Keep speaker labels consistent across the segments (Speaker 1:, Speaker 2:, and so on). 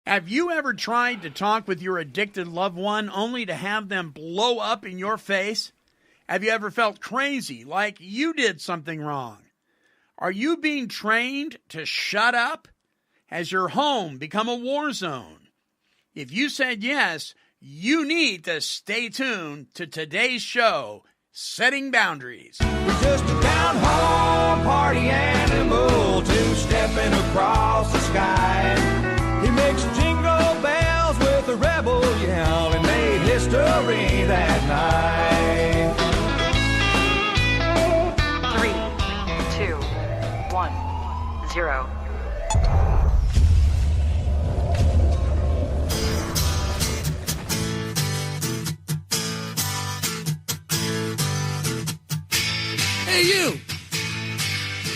Speaker 1: Have you ever tried to talk with your addicted loved one only to have them blow up in your face? Have you ever felt crazy, like you did something wrong? Are you being trained to shut up? Has your home become a war zone? If you said yes, you need to stay tuned to today's show, Setting Boundaries.
Speaker 2: We're just a down-home party animal, two-stepping across the sky. He mixed jingle bells with a rebel yell and made history that night.
Speaker 3: 3, 2, 1, 0.
Speaker 4: Hey, you!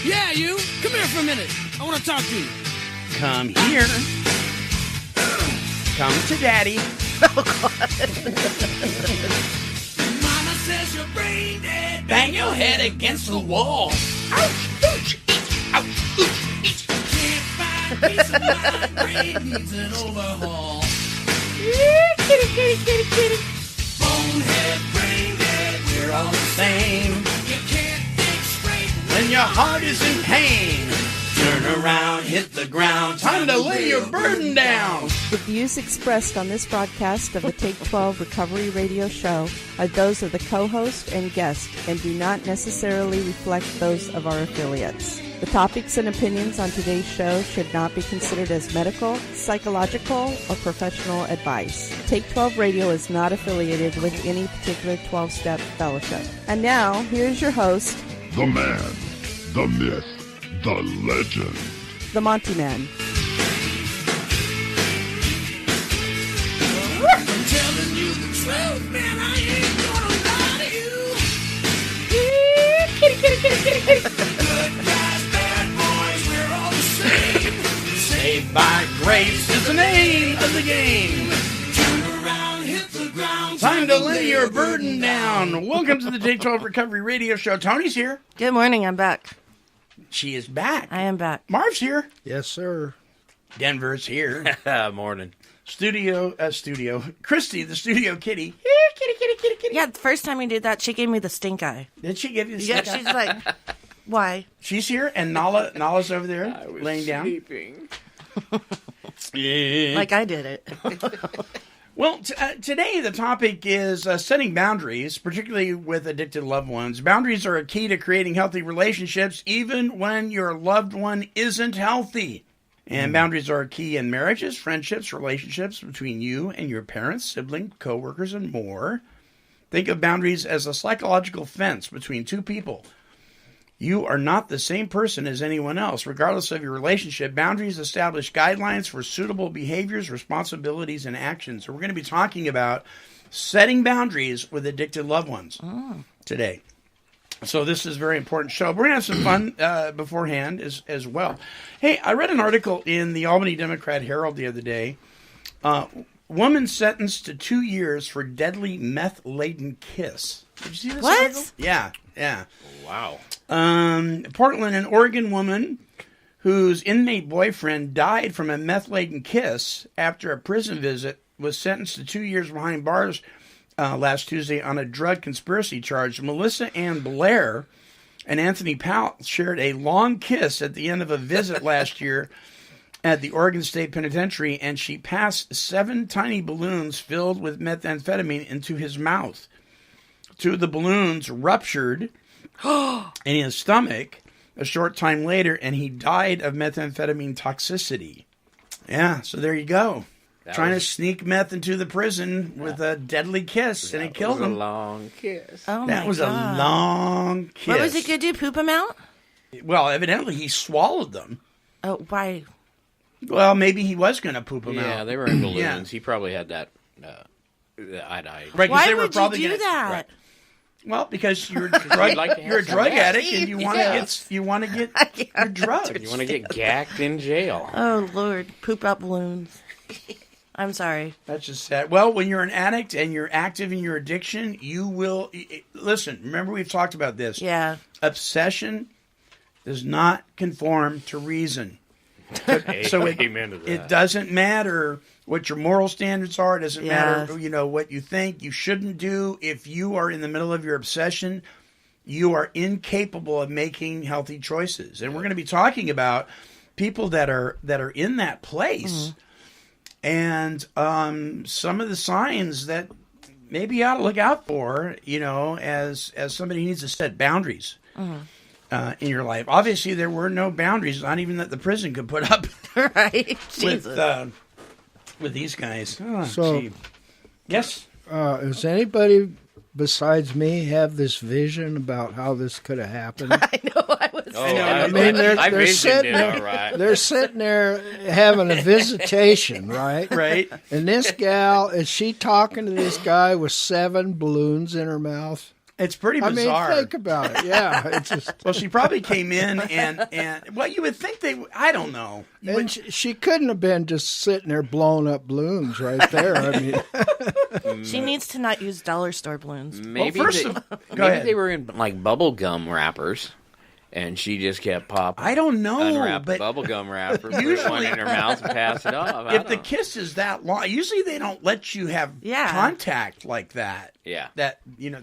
Speaker 4: Yeah, you! Come here for a minute. I want to talk to you.
Speaker 1: Come here. Come to Daddy.
Speaker 4: Mama says you're brain dead.
Speaker 1: Bang your head against the wall. Ouch, ouch, each, ouch, ouch, each.
Speaker 4: Can't find peace of mind. Brain needs an overhaul.
Speaker 1: Kitty, kitty, kitty, kitty.
Speaker 4: Bonehead, brain dead. We're all the
Speaker 1: Same.
Speaker 4: You can't think straight
Speaker 1: When your heart is in pain. Turn around, hit the ground. Time to lay your burden down.
Speaker 5: The views expressed on this broadcast of the Take 12 Recovery Radio Show are those of the co-host and guest and do not necessarily reflect those of our affiliates. The topics and opinions on today's show should not be considered as medical, psychological, or professional advice. Take 12 Radio is not affiliated with any particular 12-step fellowship. And now, here's your host,
Speaker 6: The man, the myth, the legend.
Speaker 5: the Monty Man.
Speaker 4: I'm telling you the truth, man. I ain't gonna lie to you.
Speaker 1: Kitty, kitty, kitty, kitty, kitty.
Speaker 4: Good guys, bad boys, we're all the same.
Speaker 1: Saved by grace is the name of the game.
Speaker 4: Turn around, hit the ground.
Speaker 1: Time to lay your burden down. Welcome to the Take 12 Recovery Radio Show. Tony's here.
Speaker 5: Good morning, I'm back.
Speaker 1: She is back.
Speaker 5: I am back.
Speaker 1: Marv's here.
Speaker 7: Yes, sir.
Speaker 1: Denver's here.
Speaker 7: Morning.
Speaker 1: Studio. Christy, the studio kitty. Kitty, kitty, kitty, kitty.
Speaker 8: Yeah, the first time we did that, she gave me the stink eye.
Speaker 1: Did she give you the
Speaker 8: Yeah,
Speaker 1: stink eye?
Speaker 8: she's like, why?
Speaker 1: She's here, and Nala's over there laying down.
Speaker 7: Sleeping.
Speaker 8: Like I did it.
Speaker 1: Well, today the topic is setting boundaries, particularly with addicted loved ones. Boundaries are a key to creating healthy relationships, even when your loved one isn't healthy. And boundaries are a key in marriages, friendships, relationships between you and your parents, siblings, coworkers, and more. Think of boundaries as a psychological fence between two people. You are not the same person as anyone else, regardless of your relationship. Boundaries establish guidelines for suitable behaviors, responsibilities, and actions. So we're going to be talking about setting boundaries with addicted loved ones today. So this is a very important show. We're going to have some fun beforehand as well. Hey, I read an article in the Albany Democrat Herald the other day. Woman sentenced to 2 years for deadly meth-laden kiss. Did you see this article? Yeah.
Speaker 7: Wow.
Speaker 1: Portland, an Oregon woman whose inmate boyfriend died from a meth-laden kiss after a prison visit was sentenced to 2 years behind bars last Tuesday on a drug conspiracy charge. Melissa Ann Blair and Anthony Powell shared a long kiss at the end of a visit last year at the Oregon State Penitentiary, and she passed 7 tiny balloons filled with methamphetamine into his mouth. 2 of the balloons ruptured in his stomach a short time later, and he died of methamphetamine toxicity. Yeah, so there you go. Trying to sneak meth into the prison with a deadly kiss, and it killed him.
Speaker 7: A long kiss.
Speaker 8: Oh,
Speaker 1: That
Speaker 8: my
Speaker 1: was
Speaker 8: God.
Speaker 1: a long kiss.
Speaker 8: What was he going to do, poop him out?
Speaker 1: Well, evidently he swallowed them.
Speaker 8: Oh, why?
Speaker 1: Well, maybe he was going to poop them out.
Speaker 7: Yeah, they were in balloons.
Speaker 1: Yeah.
Speaker 7: He probably had that eye-to-eye.
Speaker 1: Right, 'cause
Speaker 8: Why
Speaker 1: they were
Speaker 8: would you
Speaker 1: probably
Speaker 8: do
Speaker 1: gonna-
Speaker 8: that?
Speaker 1: Right. Well, because you're a drug,
Speaker 7: like to have
Speaker 1: you're a
Speaker 7: some
Speaker 1: drug
Speaker 7: gas.
Speaker 1: addict, and you want to get your drugs.
Speaker 7: You want to get gacked in jail.
Speaker 8: Oh, Lord. Poop out balloons. I'm sorry.
Speaker 1: That's just sad. Well, when you're an addict and you're active in your addiction, you will... Listen, remember we've talked about this.
Speaker 8: Yeah.
Speaker 1: Obsession does not conform to reason. So
Speaker 7: Amen to that.
Speaker 1: it doesn't matter what your moral standards are. It doesn't matter, what you think you shouldn't do. If you are in the middle of your obsession, you are incapable of making healthy choices. And we're going to be talking about people that are in that place, and some of the signs that maybe you ought to look out for, as somebody who needs to set boundaries in your life. Obviously, there were no boundaries, not even that the prison could put up
Speaker 8: Right. Jesus.
Speaker 1: with these guys. Oh,
Speaker 9: So-
Speaker 1: gee. Yes?
Speaker 9: Does anybody besides me have this vision about how this could have happened?
Speaker 8: I know. I was.
Speaker 7: Oh,
Speaker 1: I
Speaker 7: I
Speaker 9: mean, they're
Speaker 7: visioned
Speaker 9: sitting
Speaker 7: it,
Speaker 9: there.
Speaker 7: all right.
Speaker 9: They're sitting there having a visitation, right?
Speaker 1: Right?
Speaker 9: And this gal, is she talking to this guy with 7 balloons in her mouth?
Speaker 1: It's pretty
Speaker 9: I mean,
Speaker 1: bizarre.
Speaker 9: think about it. Yeah, it's just.
Speaker 1: Well, she probably came in and well, you would think I don't know.
Speaker 9: And she couldn't have been just sitting there blowing up balloons right there. I mean,
Speaker 8: She needs to not use dollar store balloons.
Speaker 7: Maybe,
Speaker 1: first
Speaker 7: they,
Speaker 1: of- go
Speaker 7: maybe
Speaker 1: ahead.
Speaker 7: they were in like bubble gum wrappers, and she just kept popping.
Speaker 1: I don't know,
Speaker 7: Unwrap the
Speaker 1: but
Speaker 7: bubble gum wrapper, put one
Speaker 1: usually-
Speaker 7: in her mouth, and pass it off. I
Speaker 1: if the
Speaker 7: don't-
Speaker 1: kiss is that long, usually they don't let you have
Speaker 8: Yeah.
Speaker 1: contact like that.
Speaker 7: Yeah.
Speaker 1: That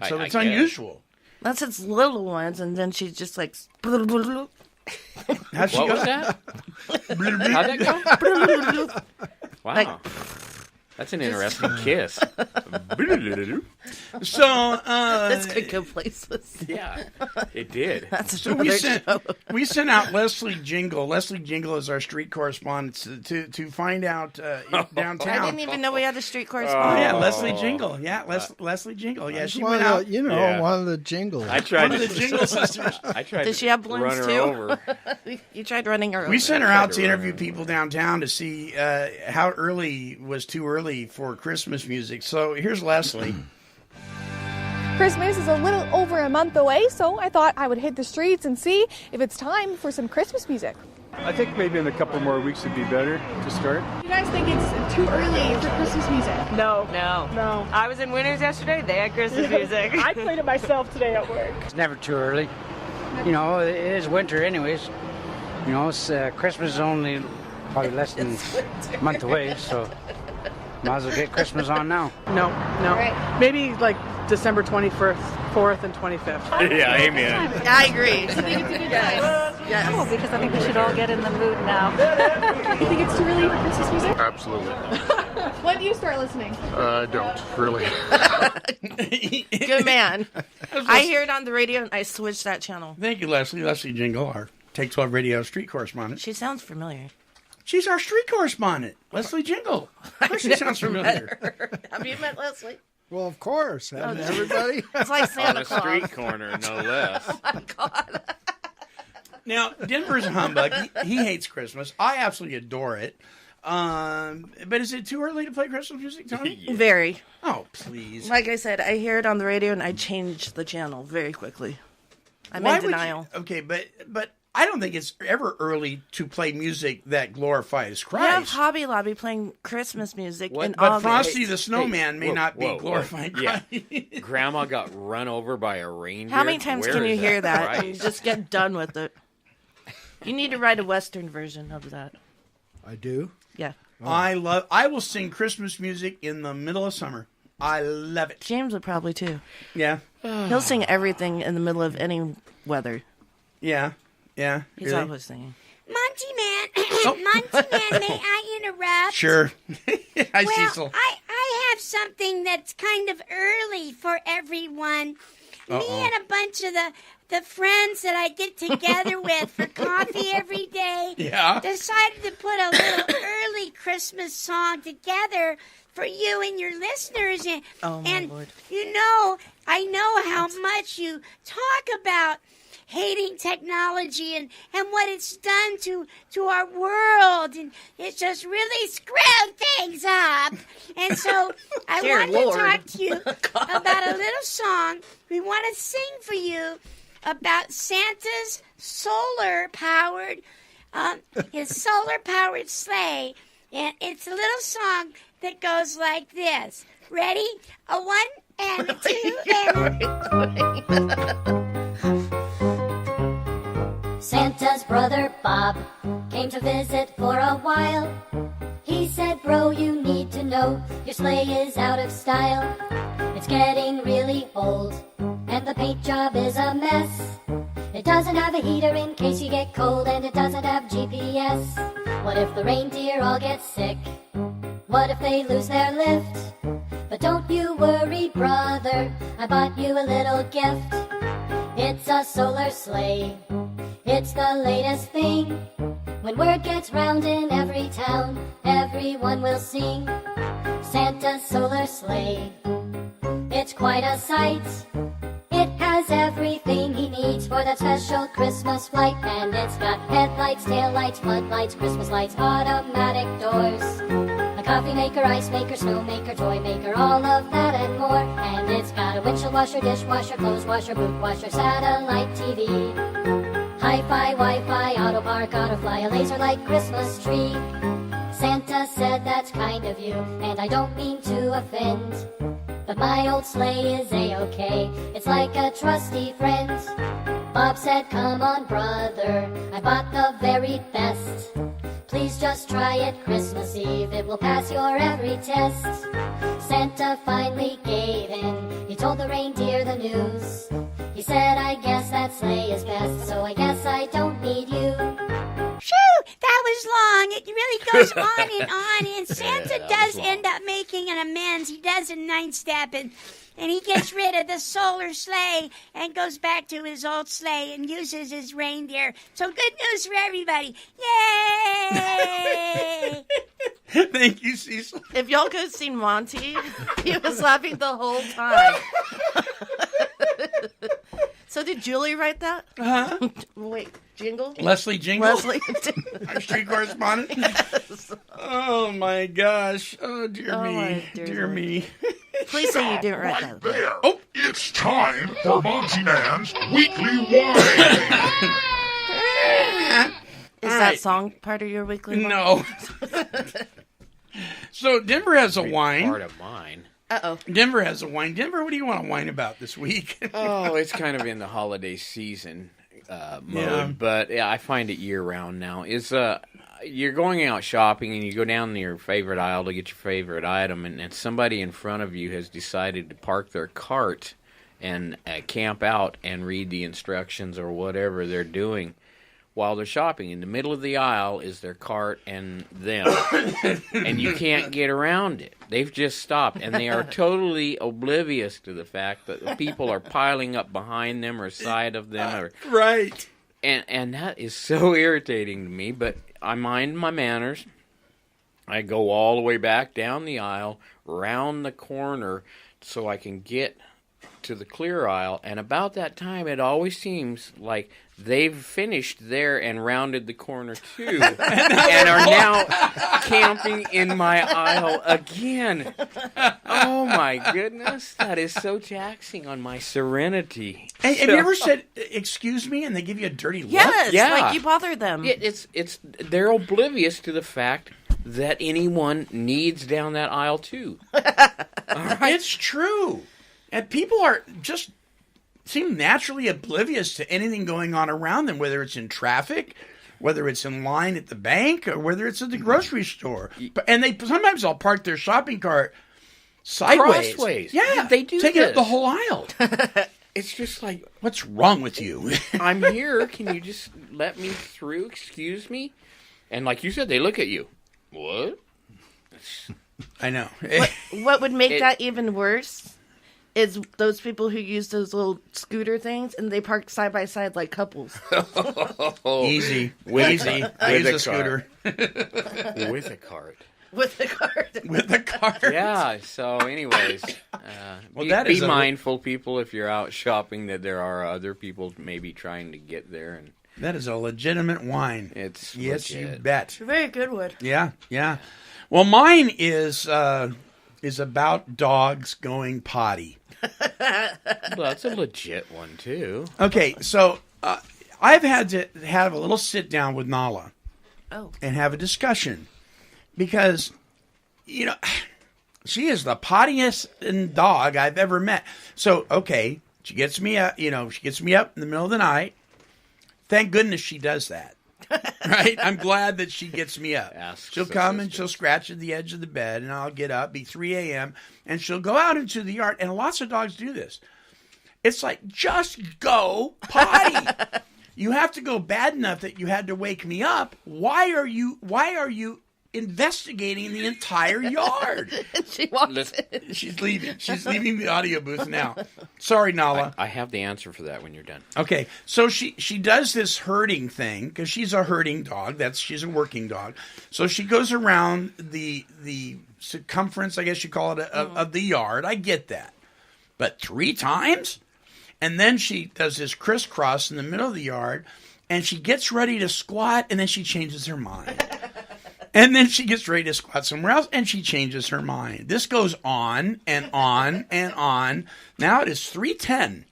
Speaker 1: so
Speaker 7: I
Speaker 1: it's
Speaker 7: guess.
Speaker 1: unusual.
Speaker 8: That's its little ones, and then she's just like.
Speaker 1: How'd she
Speaker 7: What
Speaker 1: go?
Speaker 7: was that? How'd that go? Wow.
Speaker 8: Like-
Speaker 7: That's an interesting kiss.
Speaker 1: So
Speaker 8: This could go places.
Speaker 7: Yeah, it did.
Speaker 8: That's
Speaker 1: So we sent out Leslie Jingle. Leslie Jingle is our street correspondent to find out downtown.
Speaker 8: I didn't even know we had a street
Speaker 1: Oh,
Speaker 8: correspondent.
Speaker 1: yeah, Leslie Jingle. Yeah, Leslie Jingle. Yeah,
Speaker 9: it's
Speaker 1: she
Speaker 9: one
Speaker 1: went
Speaker 9: of
Speaker 1: out.
Speaker 9: the,
Speaker 7: Yeah.
Speaker 9: one of the jingles.
Speaker 7: I tried
Speaker 1: One of the Jingle sisters.
Speaker 7: I tried
Speaker 8: Does she have
Speaker 7: to
Speaker 8: balloons
Speaker 7: run her
Speaker 8: too?
Speaker 7: over.
Speaker 8: You tried running her over.
Speaker 1: We sent her
Speaker 7: tried
Speaker 1: out
Speaker 7: to
Speaker 1: to
Speaker 7: run
Speaker 1: interview
Speaker 7: her.
Speaker 1: people downtown to see how early was too early for Christmas music. So here's Leslie.
Speaker 10: Christmas is a little over a month away, so I thought I would hit the streets and see if it's time for some Christmas music.
Speaker 11: I think maybe in a couple more weeks would be better to start.
Speaker 10: You guys think it's too early for Christmas music?
Speaker 12: No.
Speaker 10: No.
Speaker 12: I was in Winners yesterday. They had Christmas music.
Speaker 10: I played it myself today at work.
Speaker 13: It's never too early. It is winter anyways. It's Christmas is only probably less than a month away, so might as well get Christmas on now.
Speaker 12: No. Maybe like December 21st, 4th, and 25th.
Speaker 7: Yeah, amen.
Speaker 8: I agree.
Speaker 12: Yes.
Speaker 10: Oh, because I think we should all get in the mood now. You think it's too early for Christmas music?
Speaker 6: Absolutely.
Speaker 10: When do you start listening?
Speaker 6: Don't really.
Speaker 8: Good man. I hear it on the radio, and I switch that channel.
Speaker 1: Thank you, Leslie. Leslie Jingle, our Take 12 Radio street correspondent.
Speaker 8: She sounds familiar.
Speaker 1: She's our street correspondent, Leslie Jingle. Of course she sounds familiar.
Speaker 8: Have you met Leslie?
Speaker 9: Well, of course, haven't everybody?
Speaker 8: It's like
Speaker 7: On
Speaker 8: Santa
Speaker 7: a
Speaker 8: Claus.
Speaker 7: street corner, no less.
Speaker 8: Oh my God.
Speaker 1: Now, Denver's a humbug. He hates Christmas. I absolutely adore it. But is it too early to play Christmas music, Tony?
Speaker 8: Very.
Speaker 1: Oh, please.
Speaker 8: Like I said, I hear it on the radio, and I change the channel very quickly. I'm
Speaker 1: Why
Speaker 8: in
Speaker 1: would
Speaker 8: denial.
Speaker 1: you- okay, but I don't think it's ever early to play music that glorifies
Speaker 8: You have
Speaker 1: Christ.
Speaker 8: Hobby Lobby playing Christmas music in
Speaker 1: But
Speaker 8: August.
Speaker 1: Frosty the Snowman may
Speaker 7: whoa,
Speaker 1: not be
Speaker 7: whoa, whoa.
Speaker 1: glorifying
Speaker 7: Yeah.
Speaker 1: Christ.
Speaker 7: Grandma got run over by a reindeer.
Speaker 8: How many times
Speaker 7: Where
Speaker 8: can you
Speaker 7: is
Speaker 8: hear that and
Speaker 7: Christ?
Speaker 8: just get done with it? You need to write a Western version of that.
Speaker 9: I do.
Speaker 8: Yeah.
Speaker 1: I will sing Christmas music in the middle of summer. I love it.
Speaker 8: James would probably too.
Speaker 1: Yeah.
Speaker 8: He'll sing everything in the middle of any weather.
Speaker 1: Yeah. Yeah.
Speaker 8: He's
Speaker 1: really?
Speaker 8: always singing.
Speaker 14: Monty Man, Monty Man, may I interrupt?
Speaker 1: Sure. Hi,
Speaker 14: Well,
Speaker 1: Cecil.
Speaker 14: I have something that's kind of early for everyone. Me and a bunch of the friends that I get together with for coffee every day decided to put a little early Christmas song together for you and your listeners. And,
Speaker 8: Oh, my Lord.
Speaker 14: I know how much you talk about hating technology and what it's done to our world, and it's just really screwed things up. And so I
Speaker 8: Dear
Speaker 14: want
Speaker 8: Lord.
Speaker 14: to talk to you about a little song we want to sing for you about Santa's solar-powered sleigh. And it's a little song that goes like this. Ready? A 1 and a 2 and a...
Speaker 15: Santa's brother Bob came to visit for a while. He said, bro, you need to know your sleigh is out of style. It's getting really old, and the paint job is a mess. It doesn't have a heater in case you get cold, and it doesn't have GPS. What if the reindeer all get sick? What if they lose their lift? But don't you worry, brother, I bought you a little gift. It's a solar sleigh, it's the latest thing. When word gets round in every town, everyone will sing Santa's solar sleigh. It's quite a sight. It has everything he needs for that special Christmas flight. And it's got headlights, taillights, floodlights, Christmas lights, automatic doors, a coffee maker, ice maker, snow maker, toy maker, all of that and more. And it's got a windshield washer, dishwasher, clothes washer, boot washer, satellite TV, hi-fi, Wi-Fi, auto park, auto fly, a laser light Christmas tree. Santa said that's kind of you, and I don't mean to offend, but my old sleigh is A-OK. It's like a trusty friend. Bob said, come on, brother, I bought the very best. Please just try it Christmas Eve, it will pass your every test. Santa finally gave in, he told the reindeer the news. He said, I guess that sleigh is best, so I guess I don't need you.
Speaker 14: Shoo! That was long. It really goes on and on. And Santa does end up making an amends. He does a 9-step, and he gets rid of the solar sleigh and goes back to his old sleigh and uses his reindeer. So good news for everybody. Yay!
Speaker 1: Thank you, Cecil.
Speaker 8: If y'all could have seen Monty, he was laughing the whole time. So did Julie write that?
Speaker 1: Uh-huh.
Speaker 8: Wait, Jingle?
Speaker 1: Leslie Jingle?
Speaker 8: Leslie.
Speaker 1: Our street correspondent?
Speaker 8: Yes.
Speaker 1: Oh, my gosh. Oh, dear
Speaker 8: Oh,
Speaker 1: me.
Speaker 8: my
Speaker 1: Dear me.
Speaker 8: Please say you didn't write that.
Speaker 6: There. Oh, it's time for Monty Man's Weekly Wine.
Speaker 8: Is that song part of your weekly wine?
Speaker 1: No. So Denver has a wine.
Speaker 7: Part of mine.
Speaker 8: Uh-oh.
Speaker 1: Denver has a wine. Denver, what do you want to whine about this week?
Speaker 7: Oh, it's kind of in the holiday season mode,
Speaker 1: Yeah.
Speaker 7: but yeah, I find it year-round now. You're going out shopping and you go down to your favorite aisle to get your favorite item, and somebody in front of you has decided to park their cart and camp out and read the instructions or whatever they're doing while they're shopping. In the middle of the aisle is their cart and them, and you can't get around it. They've just stopped, and they are totally oblivious to the fact that the people are piling up behind them or side of them.
Speaker 1: Right.
Speaker 7: And that is so irritating to me, but I mind my manners. I go all the way back down the aisle, round the corner, so I can get to the clear aisle, and about that time it always seems like they've finished there and rounded the corner too and are now camping in my aisle again. Oh my goodness, that is so taxing on my serenity.
Speaker 1: Hey, have you ever said, excuse me, and they give you a dirty look?
Speaker 8: Yes,
Speaker 7: Yeah.
Speaker 8: like you bothered them.
Speaker 7: They're oblivious to the fact that anyone needs down that aisle too.
Speaker 1: It's true. And people are just seem naturally oblivious to anything going on around them, whether it's in traffic, whether it's in line at the bank, or whether it's at the grocery store. And sometimes they'll park their shopping cart sideways.
Speaker 7: Crossways.
Speaker 1: Yeah,
Speaker 7: They do
Speaker 1: taking up
Speaker 7: this.
Speaker 1: the whole aisle.
Speaker 7: It's just like,
Speaker 1: what's wrong with you?
Speaker 7: I'm here. Can you just let me through? Excuse me? And like you said, they look at you. What?
Speaker 1: I know.
Speaker 8: What would make that even worse is those people who use those little scooter things and they park side by side like couples.
Speaker 1: Easy.
Speaker 7: Easy.
Speaker 1: I use a scooter.
Speaker 7: With a cart.
Speaker 8: With a cart.
Speaker 1: With a cart.
Speaker 7: Yeah, so anyways, be mindful, people, if you're out shopping, that there are other people maybe trying to get there. And
Speaker 1: that is a legitimate wine.
Speaker 7: It's
Speaker 1: yes,
Speaker 7: legit.
Speaker 1: you bet.
Speaker 8: It's a very good one.
Speaker 1: Yeah, yeah. Well, mine is about dogs going potty.
Speaker 7: Well, that's a legit one, too.
Speaker 1: Okay, so I've had to have a little sit down with Nala and have a discussion because, she is the pottiest dog I've ever met. So, okay, she gets me up, she gets me up in the middle of the night, Thank goodness she does that. Right? I'm glad that she gets me up. She'll come and she'll scratch at the edge of the bed, and I'll get up, be 3 a.m., and she'll go out into the yard. And lots of dogs do this. It's like, just go potty. You have to go bad enough that you had to wake me up. Why are you investigating the entire yard?
Speaker 8: She walks in.
Speaker 1: She's leaving. She's leaving the audio booth now. Sorry, Nala.
Speaker 7: I have the answer for that when you're done.
Speaker 1: Okay, so she does this herding thing because she's a herding dog. She's a working dog. So she goes around the circumference, I guess you call it, of the yard. I get that, but 3 times, and then she does this crisscross in the middle of the yard, and she gets ready to squat, and then she changes her mind. And then she gets ready to squat somewhere else, and she changes her mind. This goes on and on and on. Now it is 3:10.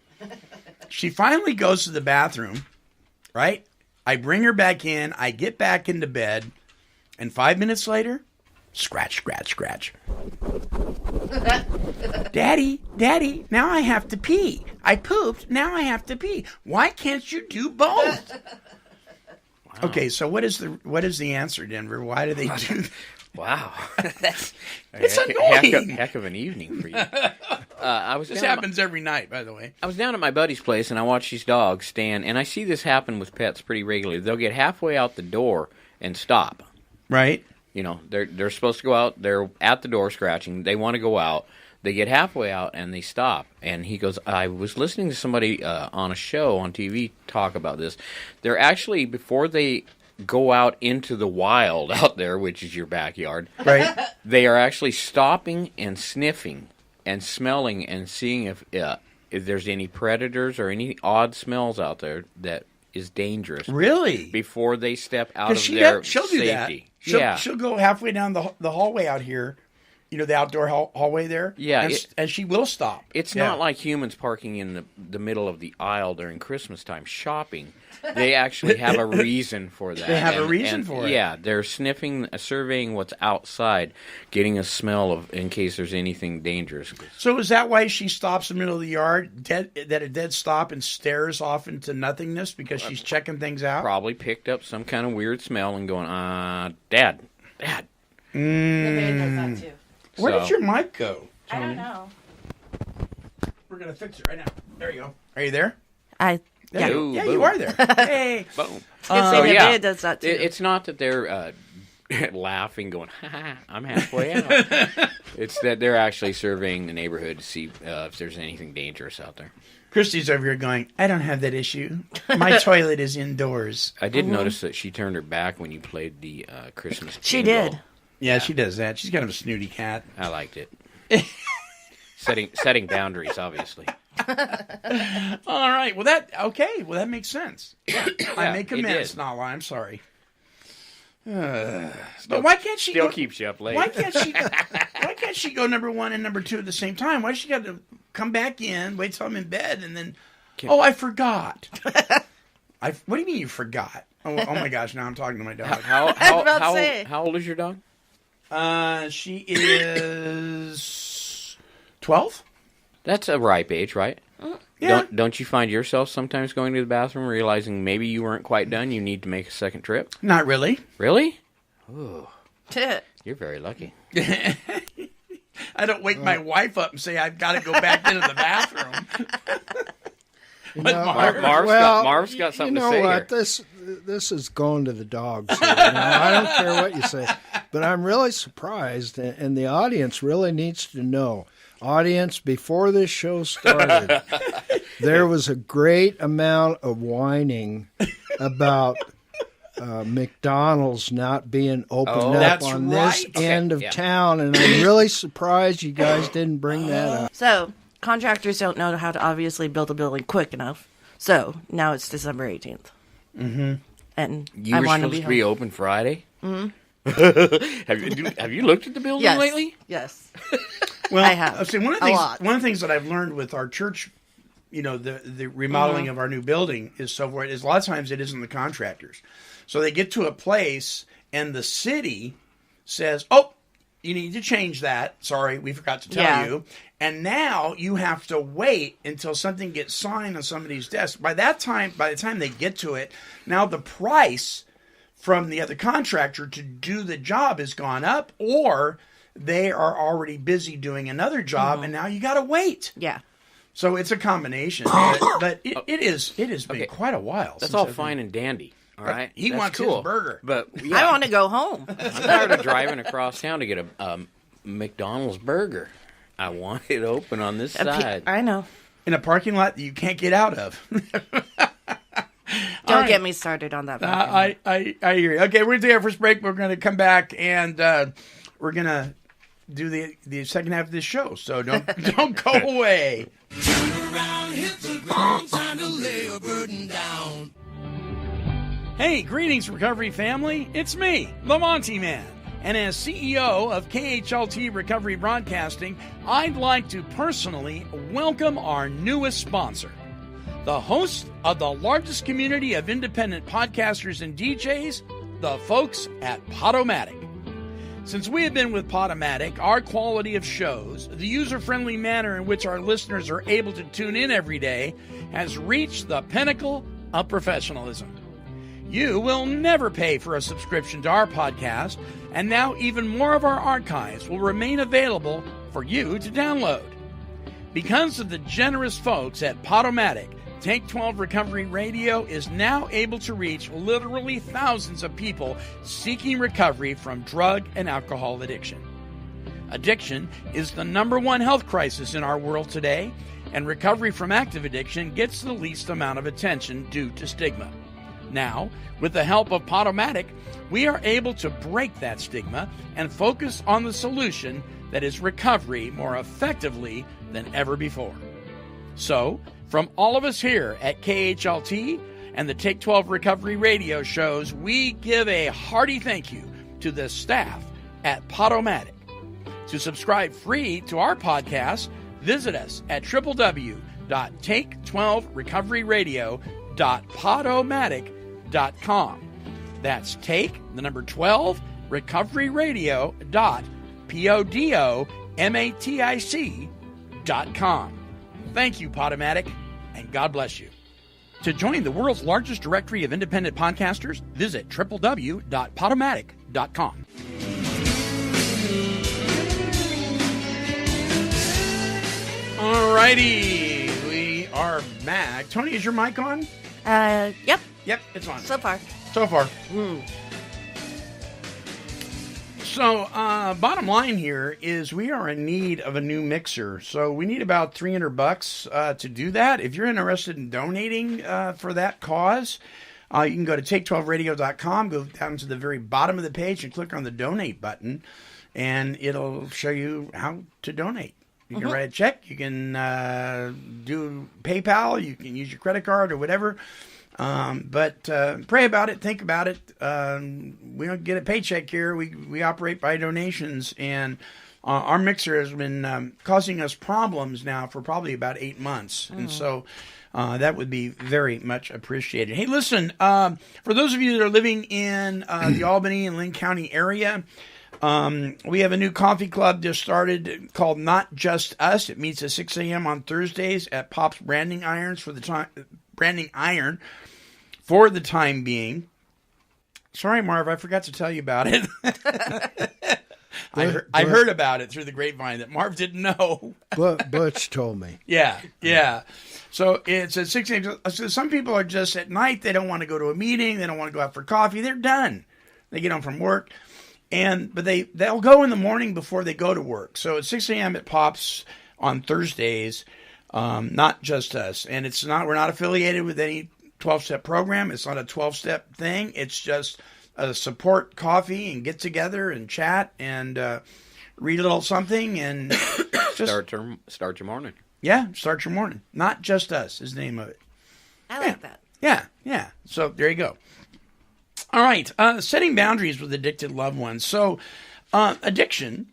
Speaker 1: She finally goes to the bathroom, right? I bring her back in. I get back into bed. And 5 minutes later, scratch, scratch, scratch. Daddy, now I have to pee. I pooped. Now I have to pee. Why can't you do both? Wow. Okay, so what is the answer, Denver? Why do they do that?
Speaker 7: Wow.
Speaker 1: It's annoying.
Speaker 7: Heck of an evening for you.
Speaker 1: This happens every night, by the way.
Speaker 7: I was down at my buddy's place, and I watched these dogs stand, and I see this happen with pets pretty regularly. They'll get halfway out the door and stop.
Speaker 1: Right.
Speaker 7: You know, they're supposed to go out. They're at the door scratching. They want to go out. They get halfway out, and they stop. And he goes, I was listening to somebody on a show on TV talk about this. They're actually, before they go out into the wild out there, which is your backyard,
Speaker 1: right?
Speaker 7: They are actually stopping and sniffing and smelling and seeing if there's any predators or any odd smells out there that is dangerous.
Speaker 1: Really?
Speaker 7: Before they step out of their
Speaker 1: she'll
Speaker 7: safety.
Speaker 1: Do that. She'll go halfway down the hallway out here. You know, the outdoor hallway there?
Speaker 7: Yeah.
Speaker 1: And she will stop.
Speaker 7: It's not like humans parking in the middle of the aisle during Christmas time shopping. They actually have a reason for that.
Speaker 1: They have a reason for it.
Speaker 7: Yeah, they're sniffing, surveying what's outside, getting a smell of in case there's anything dangerous.
Speaker 1: So is that why she stops in the middle of the yard, at a dead stop, and stares off into nothingness because she's checking things out?
Speaker 7: Probably picked up some kind of weird smell and going, Dad.
Speaker 8: Maybe does that too.
Speaker 1: Where did your mic go, Tony?
Speaker 8: I don't know.
Speaker 1: We're going to fix it right now. There you go. Are you there?
Speaker 8: Yeah,
Speaker 1: you are there. Hey.
Speaker 7: Boom.
Speaker 8: It does that too.
Speaker 7: It's not that they're laughing, going, I'm halfway out. It's that they're actually surveying the neighborhood to see if there's anything dangerous out there.
Speaker 1: Christy's over here going, I don't have that issue. My toilet is indoors.
Speaker 7: I did notice that she turned her back when you played the Christmas
Speaker 8: She
Speaker 7: jingle.
Speaker 8: did.
Speaker 1: Yeah, she does that. She's kind of a snooty cat.
Speaker 7: I liked it. setting boundaries, obviously.
Speaker 1: All right. Well, that makes sense. I make amends, Nala. I'm sorry. But why can't she
Speaker 7: still keeps you up late?
Speaker 1: Why can't she go number 1 and number 2 at the same time? Why does she got to come back in, wait till I'm in bed, and then I forgot. What do you mean you forgot? Oh my gosh! Now I'm talking to my dog.
Speaker 7: How old is your dog?
Speaker 1: She is 12.
Speaker 7: That's a ripe age, right?
Speaker 1: Yeah.
Speaker 7: Don't you find yourself sometimes going to the bathroom, realizing maybe you weren't quite done, you need to make a second trip?
Speaker 1: Not really.
Speaker 7: Really? Ooh. You're very lucky.
Speaker 1: I don't wake my wife up and say, I've got to go back into the bathroom.
Speaker 7: Marv's got something to say
Speaker 9: what?
Speaker 7: here.
Speaker 9: This is going to the dogs here. I don't care what you say. But I'm really surprised, and the audience really needs to know. Audience, before this show started, there was a great amount of whining about McDonald's not being opened up on this end of town, and I'm really surprised you guys didn't bring that up.
Speaker 8: So, contractors don't know how to obviously build a building quick enough. So, now it's December 18th.
Speaker 1: Mm-hmm.
Speaker 8: And
Speaker 7: you were supposed to be open Friday?
Speaker 8: Mm-hmm.
Speaker 7: Have you looked at the building lately?
Speaker 8: Yes.
Speaker 1: Well,
Speaker 8: I have.
Speaker 1: See, one of the things that I've learned with our church, the remodeling of our new building is so forth, is a lot of times it isn't the contractors. So they get to a place and the city says, you need to change that. Sorry, we forgot to tell you. And now you have to wait until something gets signed on somebody's desk. By the time they get to it, now the price from the other contractor to do the job has gone up, or they are already busy doing another job, and now you got to wait.
Speaker 8: Yeah.
Speaker 1: So it's a combination, but it has been quite a while.
Speaker 7: That's all fine and dandy. All right,
Speaker 1: he
Speaker 7: That's
Speaker 1: wants
Speaker 7: cool.
Speaker 1: his burger,
Speaker 7: but
Speaker 8: I want to go home.
Speaker 7: I'm tired of driving across town to get a McDonald's burger. I want it open on this side.
Speaker 8: I know.
Speaker 1: In a parking lot that you can't get out of.
Speaker 8: Don't get me started on that.
Speaker 1: I hear you. Okay, we're going to take our first break. We're going to come back and we're going to do the second half of this show. So don't go away.
Speaker 4: Turn around, hit the ground, time to lay a burden down.
Speaker 1: Hey, greetings, recovery family. It's me, the Monty Man. And as CEO of KHLT Recovery Broadcasting, I'd like to personally welcome our newest sponsor, the host of the largest community of independent podcasters and DJs, the folks at Podomatic. Since we have been with Podomatic, our quality of shows, the user-friendly manner in which our listeners are able to tune in every day, has reached the pinnacle of professionalism. You will never pay for a subscription to our podcast, and now even more of our archives will remain available for you to download. Because of the generous folks at Podomatic, Take 12 Recovery Radio is now able to reach literally thousands of people seeking recovery from drug and alcohol addiction. Addiction is the #1 health crisis in our world today, and recovery from active addiction gets the least amount of attention due to stigma. Now, with the help of Podomatic, we are able to break that stigma and focus on the solution that is recovery more effectively than ever before. So, from all of us here at KHLT and the Take 12 Recovery Radio shows, we give a hearty thank you to the staff at Podomatic. To subscribe free to our podcast, visit us at www.take12recoveryradio.podomatic.com. That's take, the number 12, recoveryradio.podomatic.com. Thank you, Podomatic, and God bless you. To join the world's largest directory of independent podcasters, visit www.podomatic.com. Alrighty, we are back. Tony, is your mic on?
Speaker 8: Yep.
Speaker 1: Yep, it's on.
Speaker 8: So far.
Speaker 1: So, bottom line here is we are in need of a new mixer. So we need about $300 to do that. If you're interested in donating for that cause, you can go to take12radio.com, go down to the very bottom of the page and click on the donate button, and it'll show you how to donate. You can write a check, you can do PayPal, you can use your credit card or whatever. But pray about it, think about it. We don't get a paycheck here. We operate by donations, and our mixer has been causing us problems now for probably about 8 months. And so that would be very much appreciated. Hey, listen, for those of you that are living in the Albany and Lynn County area, we have a new coffee club just started called Not Just Us. It meets at 6 a.m. on Thursdays at Pop's Branding Iron for the time being. Sorry, Marv, I forgot to tell you about it. I heard about it through the grapevine that Marv didn't know.
Speaker 9: Butch told me.
Speaker 1: Yeah. So it's at 6 a.m. So some people are just at night. They don't want to go to a meeting. They don't want to go out for coffee. They're done. They get home from work. But they'll go in the morning before they go to work. So at 6 a.m. at Pop's on Thursdays, Not Just Us. And we're not affiliated with any 12-step program. It's not a 12-step thing. It's just a support coffee and get together and chat and read a little something and just
Speaker 7: start your morning.
Speaker 1: Yeah, start your morning. Not Just Us is the name of it.
Speaker 8: I like that.
Speaker 1: Yeah. So there you go. All right, setting boundaries with addicted loved ones. So addiction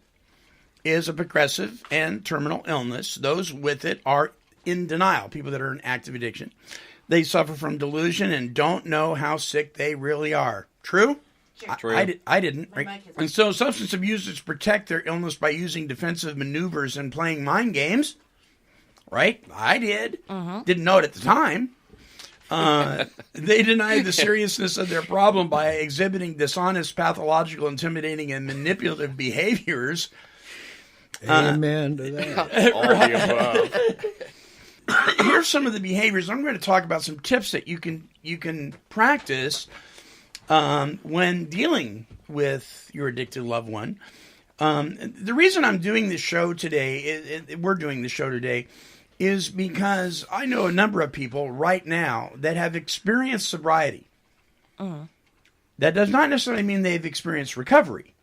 Speaker 1: is a progressive and terminal illness. Those with it are in denial, people that are in active addiction. They suffer from delusion and don't know how sick they really are. True?
Speaker 7: True.
Speaker 1: I didn't. Right? And so substance abusers protect their illness by using defensive maneuvers and playing mind games. Right? I did. Didn't know it at the time. They denied the seriousness of their problem by exhibiting dishonest, pathological, intimidating, and manipulative behaviors.
Speaker 9: Amen to that.
Speaker 7: All the above.
Speaker 1: Here's some of the behaviors. I'm going to talk about some tips that you can practice when dealing with your addicted loved one. The reason I'm doing this show today, we're doing the show today, is because I know a number of people right now that have experienced sobriety. That does not necessarily mean they've experienced recovery,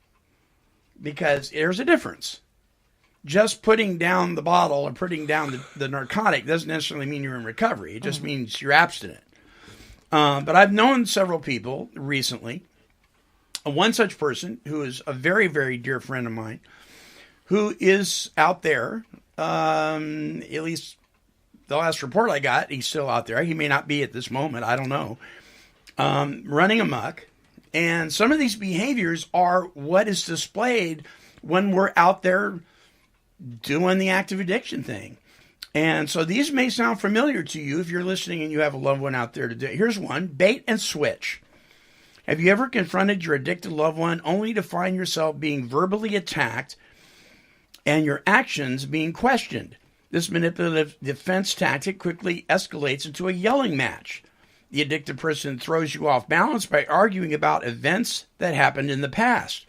Speaker 1: because there's a difference. Just putting down the bottle or putting down the narcotic doesn't necessarily mean you're in recovery. It just means you're abstinent. But I've known several people recently, one such person who is a very, very dear friend of mine, who is out there, at least the last report I got, he's still out there. He may not be at this moment, I don't know, running amok. And some of these behaviors are what is displayed when we're out there doing the active addiction thing. And so these may sound familiar to you if you're listening and you have a loved one out there today. Here's one: bait and switch. Have you ever confronted your addicted loved one only to find yourself being verbally attacked and your actions being questioned? This manipulative defense tactic quickly escalates into a yelling match. The addicted person throws you off balance by arguing about events that happened in the past,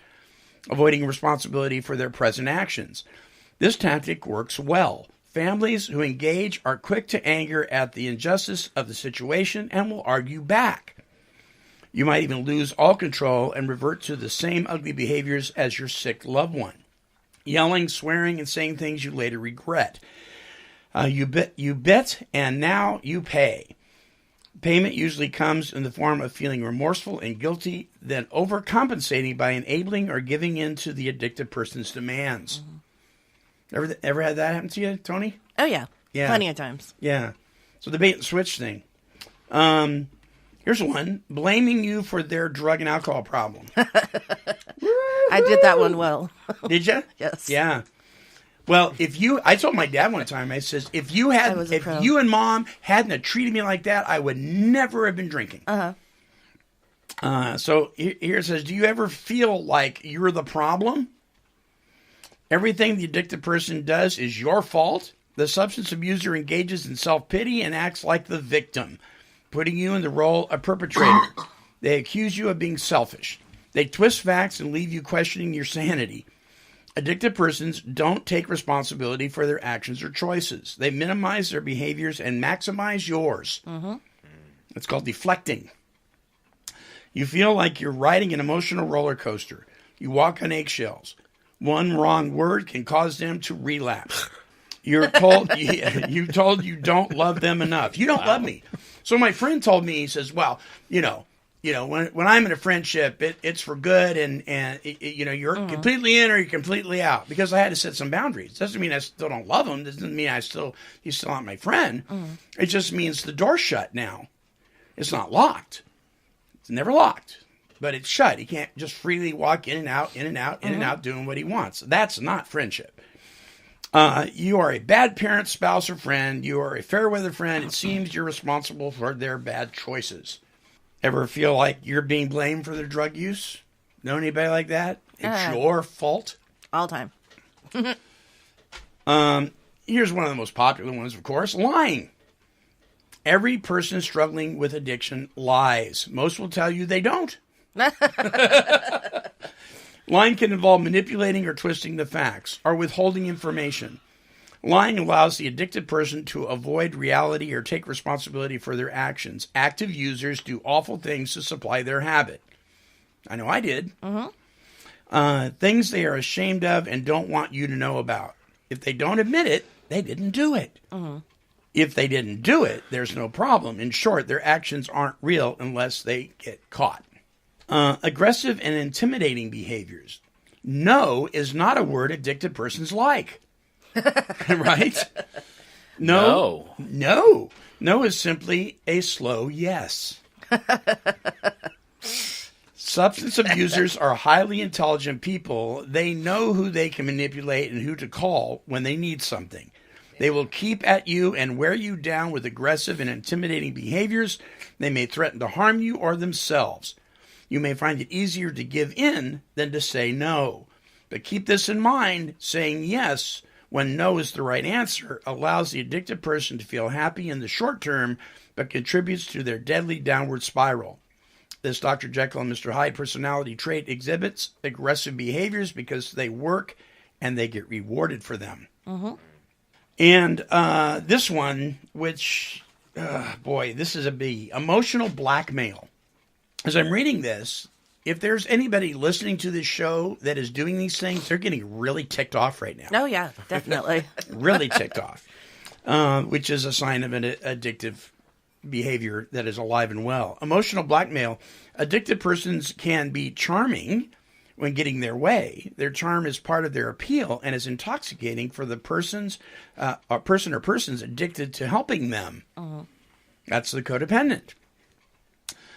Speaker 1: avoiding responsibility for their present actions. This tactic works well. Families who engage are quick to anger at the injustice of the situation and will argue back. You might even lose all control and revert to the same ugly behaviors as your sick loved one. Yelling, swearing, and saying things you later regret. You bet, and now you pay. Payment usually comes in the form of feeling remorseful and guilty, then overcompensating by enabling or giving in to the addicted person's demands. Ever had that happen to you, Tony?
Speaker 8: Oh, yeah.
Speaker 1: Yeah.
Speaker 8: Plenty of times.
Speaker 1: Yeah. So the bait and switch thing. Here's one: blaming you for their drug and alcohol problem.
Speaker 8: I did that one well.
Speaker 1: Did you?
Speaker 8: Yes.
Speaker 1: Yeah. Well, I told my dad one time, I says, if you and Mom hadn't have treated me like that, I would never have been drinking. So here it says, do you ever feel like you're the problem? Everything the addicted person does is your fault. The substance abuser engages in self-pity and acts like the victim, putting you in the role of perpetrator. They accuse you of being selfish. They twist facts and leave you questioning your sanity. Addicted persons don't take responsibility for their actions or choices. They minimize their behaviors and maximize yours. It's called deflecting. You feel like you're riding an emotional roller coaster. You walk on eggshells. One wrong word can cause them to relapse. You're told you don't love them enough. You don't love me. So my friend told me, he says, well, when I'm in a friendship, it's for good, and you're completely in or you're completely out, because I had to set some boundaries. Doesn't mean I still don't love him. Doesn't mean he's still not my friend. It just means the door's shut now. It's not locked. It's never locked, but it's shut. He can't just freely walk in and out, in and out, in and out, doing what he wants. That's not friendship. You are a bad parent, spouse, or friend. You are a fair weather friend. It seems you're responsible for their bad choices. Ever feel like you're being blamed for their drug use? Know anybody like that? It's your fault?
Speaker 8: All the
Speaker 1: time. Here's one of the most popular ones, of course: lying. Every person struggling with addiction lies. Most will tell you they don't. Lying can involve manipulating or twisting the facts, or withholding information. Lying allows the addicted person to avoid reality or take responsibility for their actions. Active users do awful things to supply their habit. I know I did. Things they are ashamed of and don't want you to know about. If they don't admit it, they didn't do it. If they didn't do it, there's no problem. In short, their actions aren't real unless they get caught. Aggressive and intimidating behaviors. No is not a word addicted persons like. Right? No. No is simply a slow yes. Substance abusers are highly intelligent people. They know who they can manipulate and who to call when they need something. They will keep at you and wear you down with aggressive and intimidating behaviors. They may threaten to harm you or themselves. You may find it easier to give in than to say no. But keep this in mind, saying yes when no is the right answer allows the addicted person to feel happy in the short term, but contributes to their deadly downward spiral. This Dr. Jekyll and Mr. Hyde personality trait exhibits aggressive behaviors because they work and they get rewarded for them.
Speaker 8: Mm-hmm.
Speaker 1: And this one, which, boy, this is a B, emotional blackmail. As I'm reading this, if there's anybody listening to this show that is doing these things, they're getting really ticked off right now.
Speaker 8: Oh, yeah, definitely.
Speaker 1: Really ticked off, which is a sign of an addictive behavior that is alive and well. Emotional blackmail. Addicted persons can be charming when getting their way. Their charm is part of their appeal and is intoxicating for the person or persons addicted to helping them.
Speaker 8: Uh-huh.
Speaker 1: That's the codependent.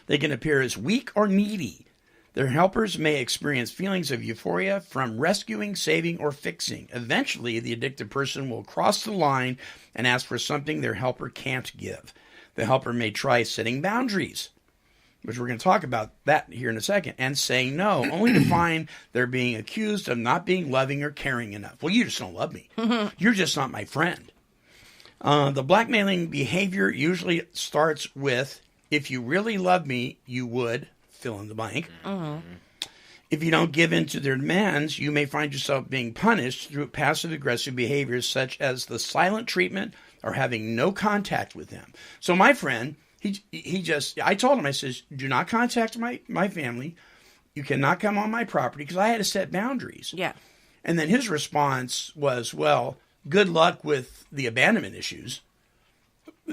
Speaker 1: They can appear as weak or needy. Their helpers may experience feelings of euphoria from rescuing, saving, or fixing. Eventually, the addicted person will cross the line and ask for something their helper can't give. The helper may try setting boundaries, which we're going to talk about that here in a second, and saying no, only to find they're being accused of not being loving or caring enough. Well, you just don't love me. You're just not my friend. The blackmailing behavior usually starts with, if you really love me, you would, fill in the blank.
Speaker 8: Uh-huh.
Speaker 1: If you don't give in to their demands, you may find yourself being punished through passive-aggressive behaviors such as the silent treatment or having no contact with them. So my friend, I told him, I says, do not contact my family. You cannot come on my property, because I had to set boundaries.
Speaker 8: Yeah.
Speaker 1: And then his response was, well, good luck with the abandonment issues.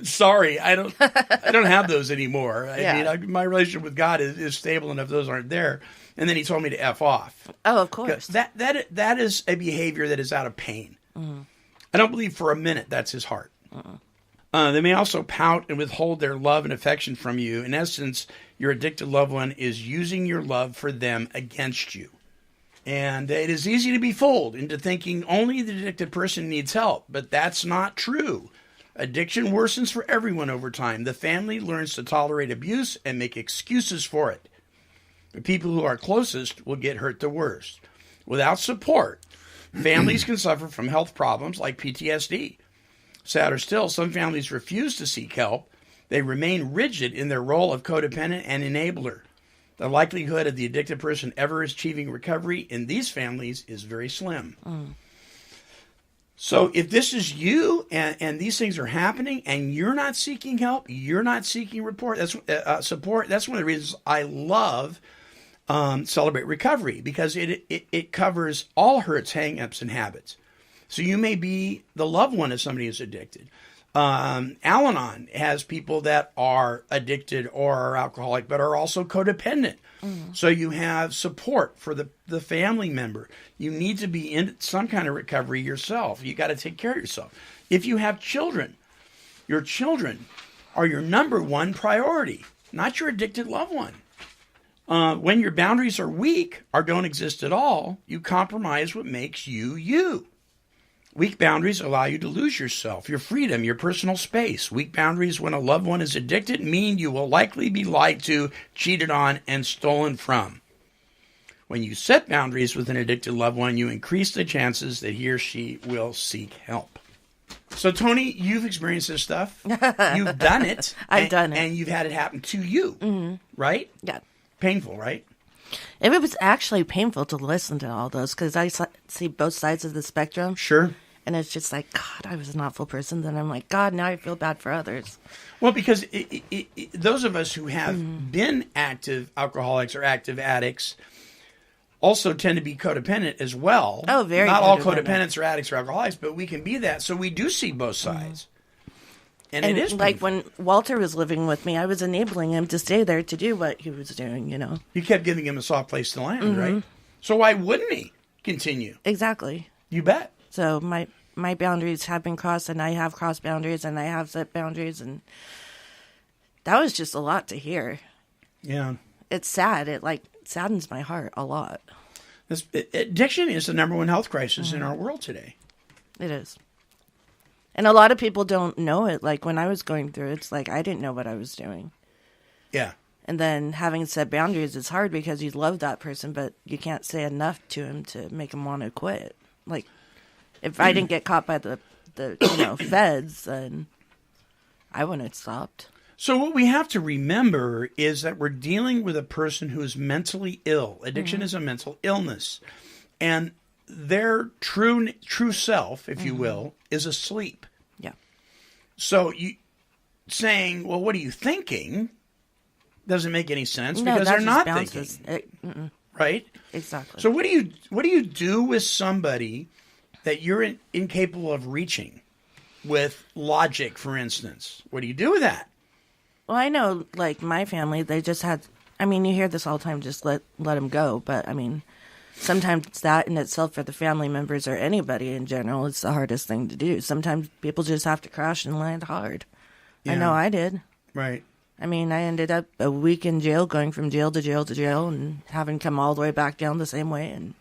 Speaker 1: Sorry, I don't have those anymore.
Speaker 8: Yeah.
Speaker 1: I mean, my relationship with God is stable enough those aren't there. And then he told me to F off.
Speaker 8: Oh, of course.
Speaker 1: That is a behavior that is out of pain.
Speaker 8: Mm-hmm.
Speaker 1: I don't believe for a minute that's his heart. They may also pout and withhold their love and affection from you. In essence, your addicted loved one is using your love for them against you. And it is easy to be fooled into thinking only the addicted person needs help, but that's not true. Addiction worsens for everyone over time. The family learns to tolerate abuse and make excuses for it. The people who are closest will get hurt the worst. Without support, families can suffer from health problems like PTSD. Sadder still, some families refuse to seek help. They remain rigid in their role of codependent and enabler. The likelihood of the addicted person ever achieving recovery in these families is very slim. So if this is you and these things are happening and you're not seeking help, you're not seeking support, that's one of the reasons I love Celebrate Recovery, because it covers all hurts, hang-ups, and habits. So you may be the loved one of somebody who's addicted. Al-anon has people that are addicted or are alcoholic but are also codependent. So you have support for the family member. You need to be in some kind of recovery yourself. You got to take care of yourself. If you have children, your children are your number one priority, not your addicted loved one. When your boundaries are weak or don't exist at all, you compromise what makes you you. Weak boundaries allow you to lose yourself, your freedom, your personal space. Weak boundaries when a loved one is addicted mean you will likely be lied to, cheated on, and stolen from. When you set boundaries with an addicted loved one, you increase the chances that he or she will seek help. So, Tony, you've experienced this stuff. You've done it.
Speaker 8: I've done it.
Speaker 1: And you've had it happen to you, right?
Speaker 8: Yeah.
Speaker 1: Painful, right?
Speaker 8: It was actually painful to listen to all those, because I see both sides of the spectrum.
Speaker 1: Sure.
Speaker 8: And it's just like, God, I was an awful person. Then I'm like, God, now I feel bad for others.
Speaker 1: Well, because those of us who have been active alcoholics or active addicts also tend to be codependent as well.
Speaker 8: Oh, very
Speaker 1: Not all codependents are addicts or alcoholics, but we can be that. So we do see both sides. And it is
Speaker 8: like
Speaker 1: painful.
Speaker 8: when Walter was living with me, I was enabling him to stay there to do what he was doing, you know.
Speaker 1: You kept giving him a soft place to land, right? So why wouldn't he continue?
Speaker 8: Exactly.
Speaker 1: You bet.
Speaker 8: So my boundaries have been crossed, and I have crossed boundaries, and I have set boundaries, and that was just a lot to hear.
Speaker 1: Yeah.
Speaker 8: It's sad. It saddens my heart a lot.
Speaker 1: Addiction is the number one health crisis in our world today.
Speaker 8: It is. And a lot of people don't know it. Like when I was going through it, it's like I didn't know what I was doing.
Speaker 1: Yeah.
Speaker 8: And then having set boundaries, it's hard because you love that person, but you can't say enough to him to make him want to quit. Like if I didn't get caught by the feds, then I wouldn't have stopped.
Speaker 1: So what we have to remember is that we're dealing with a person who is mentally ill. Addiction is a mental illness. And their true self, if you will, is asleep.
Speaker 8: Yeah.
Speaker 1: So you saying, well, what are you thinking? Doesn't make any sense
Speaker 8: No,
Speaker 1: because
Speaker 8: that
Speaker 1: they're not
Speaker 8: just bounces.
Speaker 1: thinking. Right?
Speaker 8: Exactly.
Speaker 1: So what do you do with somebody that you're incapable of reaching with logic, for instance? What do you do with that?
Speaker 8: Well, I know, like, my family, they just had, I mean, you hear this all the time, just let them go. But, I mean, sometimes that in itself for the family members or anybody in general is the hardest thing to do. Sometimes people just have to crash and land hard.
Speaker 1: Yeah.
Speaker 8: I know I did.
Speaker 1: Right.
Speaker 8: I mean, I ended up a week in jail, going from jail to jail to jail, and having come all the way back down the same way. And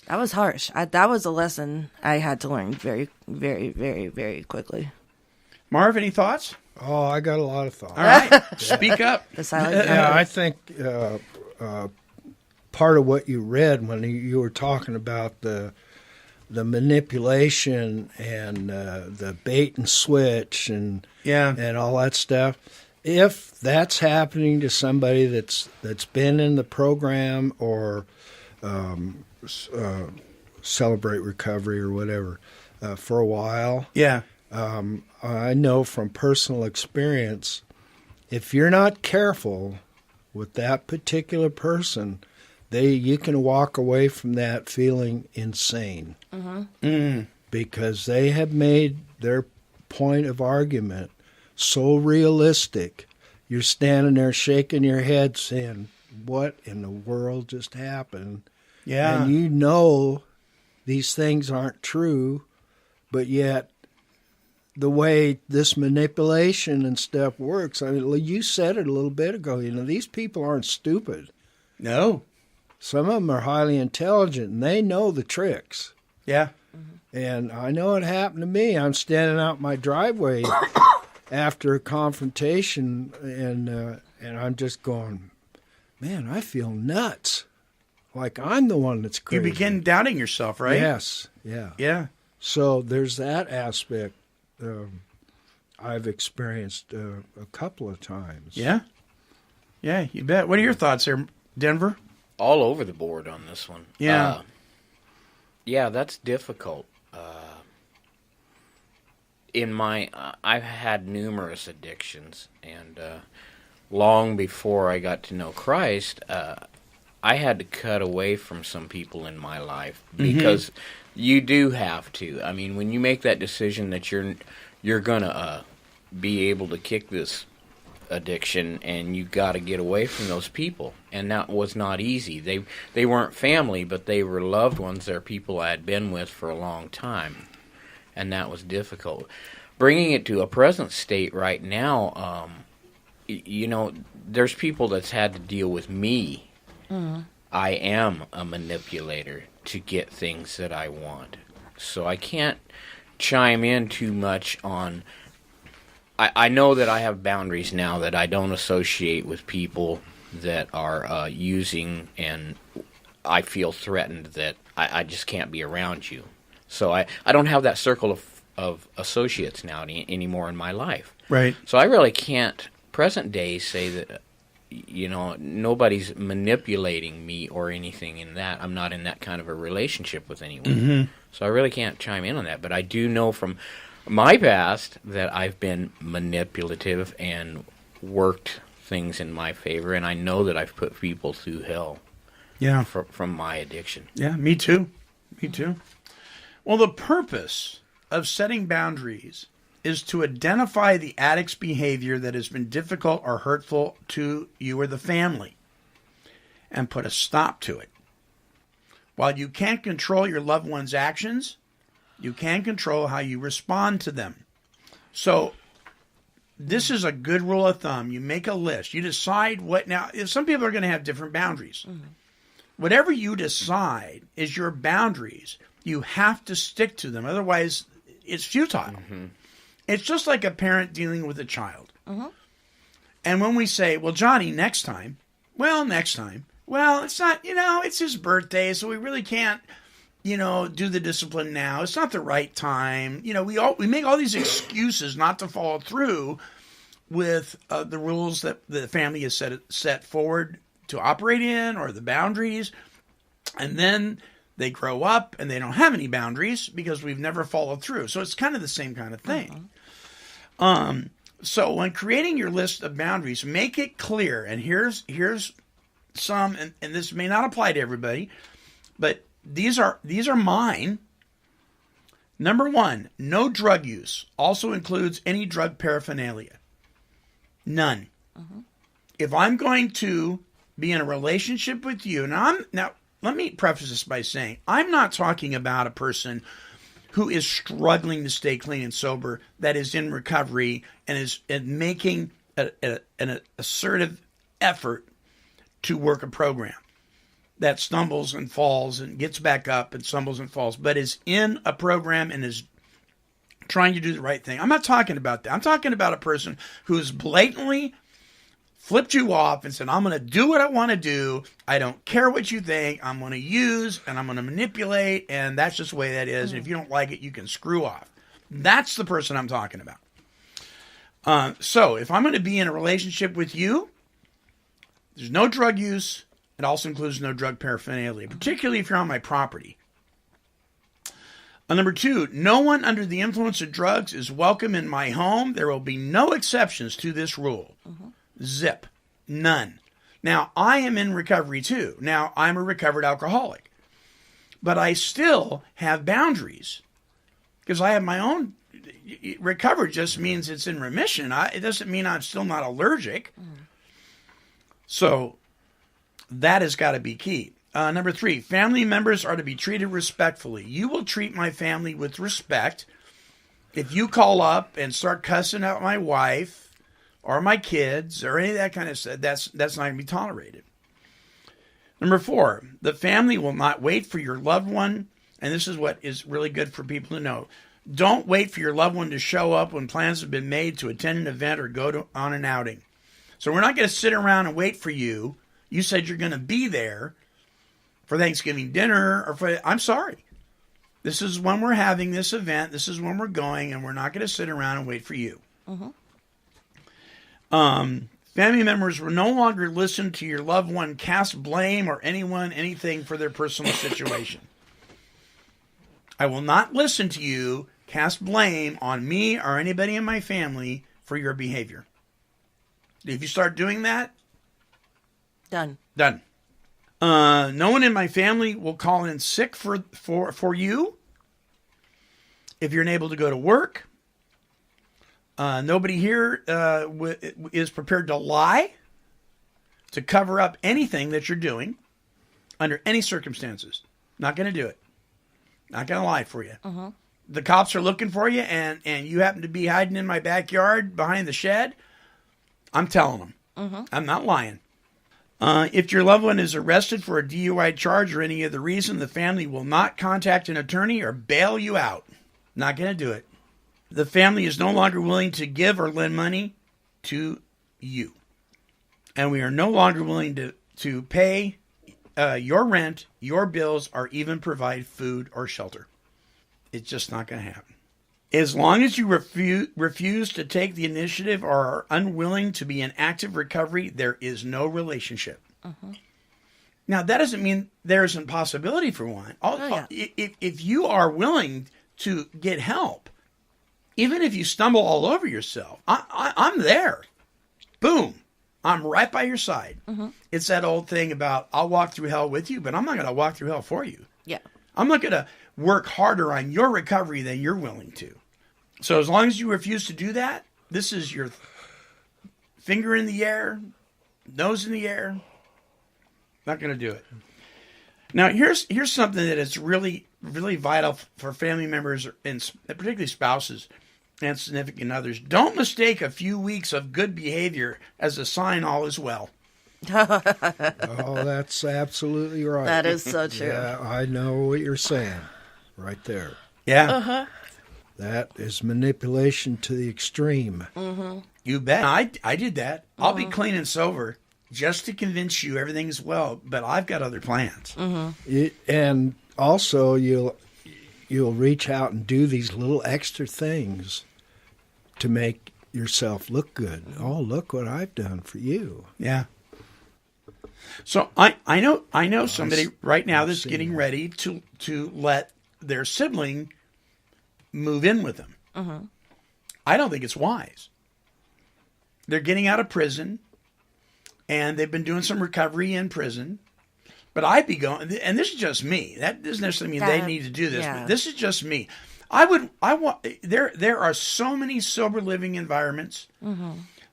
Speaker 8: that was harsh. That was a lesson I had to learn very, very, very, very quickly.
Speaker 1: Marv, any thoughts?
Speaker 9: Oh, I got a lot of thoughts.
Speaker 1: All right. Speak up.
Speaker 8: The silent
Speaker 9: Yeah, I think part of what you read when you were talking about the manipulation and the bait and switch and all that stuff. If that's happening to somebody that's been in the program or Celebrate Recovery or whatever for a while, I know from personal experience, if you're not careful with that particular person, you can walk away from that feeling insane. Because they have made their point of argument so realistic. You're standing there shaking your head saying, what in the world just happened?
Speaker 1: Yeah.
Speaker 9: And you know these things aren't true, but yet the way this manipulation and stuff works, I mean, you said it a little bit ago, these people aren't stupid.
Speaker 1: No.
Speaker 9: Some of them are highly intelligent, and they know the tricks.
Speaker 1: Yeah.
Speaker 9: And I know it happened to me. I'm standing out my driveway after a confrontation, and I'm just going, man, I feel nuts. Like I'm the one that's crazy.
Speaker 1: You begin doubting yourself, right?
Speaker 9: Yes. Yeah.
Speaker 1: Yeah.
Speaker 9: So there's that aspect I've experienced a couple of times.
Speaker 1: Yeah. Yeah, you bet. What are your thoughts there, Denver?
Speaker 7: All over the board on this one.
Speaker 1: Yeah.
Speaker 7: Yeah, that's difficult. I've had numerous addictions, and long before I got to know Christ, I had to cut away from some people in my life because you do have to. I mean, when you make that decision that you're gonna be able to kick this addiction, and you got to get away from those people, and that was not easy. They weren't family, but they were loved ones. They're people I had been with for a long time, and that was difficult. Bringing it to a present state right now, there's people that's had to deal with me. I am a manipulator to get things that I want, so I can't chime in too much on. I know that I have boundaries now, that I don't associate with people that are using, and I feel threatened that I just can't be around you. So I don't have that circle of associates now anymore in my life.
Speaker 1: Right.
Speaker 7: So I really can't, present day, say that, nobody's manipulating me or anything in that. I'm not in that kind of a relationship with anyone. So I really can't chime in on that. But I do know from my past that I've been manipulative and worked things in my favor, and I know that I've put people through hell.
Speaker 1: Yeah.
Speaker 7: From my addiction.
Speaker 1: Yeah, me too. Me too. Well, the purpose of setting boundaries is to identify the addict's behavior that has been difficult or hurtful to you or the family and put a stop to it. While you can't control your loved one's actions, you can control how you respond to them. So this is a good rule of thumb. You make a list. You decide what. Now, some people are going to have different boundaries. Whatever you decide is your boundaries. You have to stick to them. Otherwise, it's futile. It's just like a parent dealing with a child. And when we say, well, Johnny, next time. Well, it's not, it's his birthday, so we really can't, do the discipline now. It's not the right time. We make all these excuses not to follow through with the rules that the family has set forward to operate in, or the boundaries. And then they grow up and they don't have any boundaries because we've never followed through. So it's kind of the same kind of thing. So when creating your list of boundaries, make it clear. And here's some, and this may not apply to everybody, but these are mine. Number 1, no drug use. Also includes any drug paraphernalia. None. If I'm going to be in a relationship with you, now let me preface this by saying, I'm not talking about a person who is struggling to stay clean and sober, that is in recovery and is making an assertive effort to work a program, that stumbles and falls and gets back up and stumbles and falls, but is in a program and is trying to do the right thing. I'm not talking about that. I'm talking about a person who's blatantly flipped you off and said, I'm going to do what I want to do. I don't care what you think. I'm going to use and I'm going to manipulate, and that's just the way that is. And if you don't like it, you can screw off. That's the person I'm talking about. So if I'm going to be in a relationship with you, there's no drug use. It also includes no drug paraphernalia, particularly if you're on my property. Number 2, no one under the influence of drugs is welcome in my home. There will be no exceptions to this rule. Zip. None. Now, I am in recovery too. Now, I'm a recovered alcoholic. But I still have boundaries because I have my own. Recovered just means it's in remission. It doesn't mean I'm still not allergic. So that has got to be key. Number 3, family members are to be treated respectfully. You will treat my family with respect. If you call up and start cussing out my wife or my kids or any of that kind of stuff, that's not going to be tolerated. Number 4, the family will not wait for your loved one, and this is what is really good for people to know. Don't wait for your loved one to show up when plans have been made to attend an event or go on an outing. So we're not going to sit around and wait for you. You said you're going to be there for Thanksgiving dinner, or I'm sorry. This is when we're having this event. This is when we're going, and we're not going to sit around and wait for you. Family members will no longer listen to your loved one cast blame or anything for their personal situation. I will not listen to you cast blame on me or anybody in my family for your behavior. If you start doing that,
Speaker 8: Done.
Speaker 1: No one in my family will call in sick for you if you're unable to go to work. Nobody here is prepared to lie to cover up anything that you're doing under any circumstances. Not going to do it. Not going to lie for you. The cops are looking for you, and you happen to be hiding in my backyard behind the shed. I'm telling them. I'm not lying. If your loved one is arrested for a DUI charge or any other reason, the family will not contact an attorney or bail you out. Not going to do it. The family is no longer willing to give or lend money to you. And we are no longer willing to pay your rent, your bills, or even provide food or shelter. It's just not going to happen. As long as you refuse to take the initiative or are unwilling to be in active recovery, there is no relationship. Now, that doesn't mean there isn't possibility for one. If you are willing to get help, even if you stumble all over yourself, I'm there. Boom. I'm right by your side. It's that old thing about I'll walk through hell with you, but I'm not going to walk through hell for you.
Speaker 8: Yeah.
Speaker 1: I'm not going to work harder on your recovery than you're willing to. So as long as you refuse to do that, this is your finger in the air, nose in the air. Not going to do it. Now, here's something that is really, really vital for family members and particularly spouses. and significant others. Don't mistake a few weeks of good behavior as a sign all is well.
Speaker 9: Oh, that's absolutely right.
Speaker 8: That is so true.
Speaker 9: Yeah, I know what you're saying right there.
Speaker 1: Yeah.
Speaker 8: Uh-huh.
Speaker 9: That is manipulation to the extreme.
Speaker 8: Mm-hmm.
Speaker 1: You bet. I did that. I'll be clean and sober just to convince you everything's well, but I've got other plans.
Speaker 9: And also, you'll reach out and do these little extra things to make yourself look good. Oh, look what I've done for you.
Speaker 1: Yeah. So I know somebody right now that's getting ready to let their sibling move in with them.
Speaker 8: Mm-hmm.
Speaker 1: I don't think it's wise. They're getting out of prison, and they've been doing some recovery in prison. But I'd be going, and this is just me. That doesn't necessarily mean they need to do this.
Speaker 8: Yeah.
Speaker 1: But this is just me. There are so many sober living environments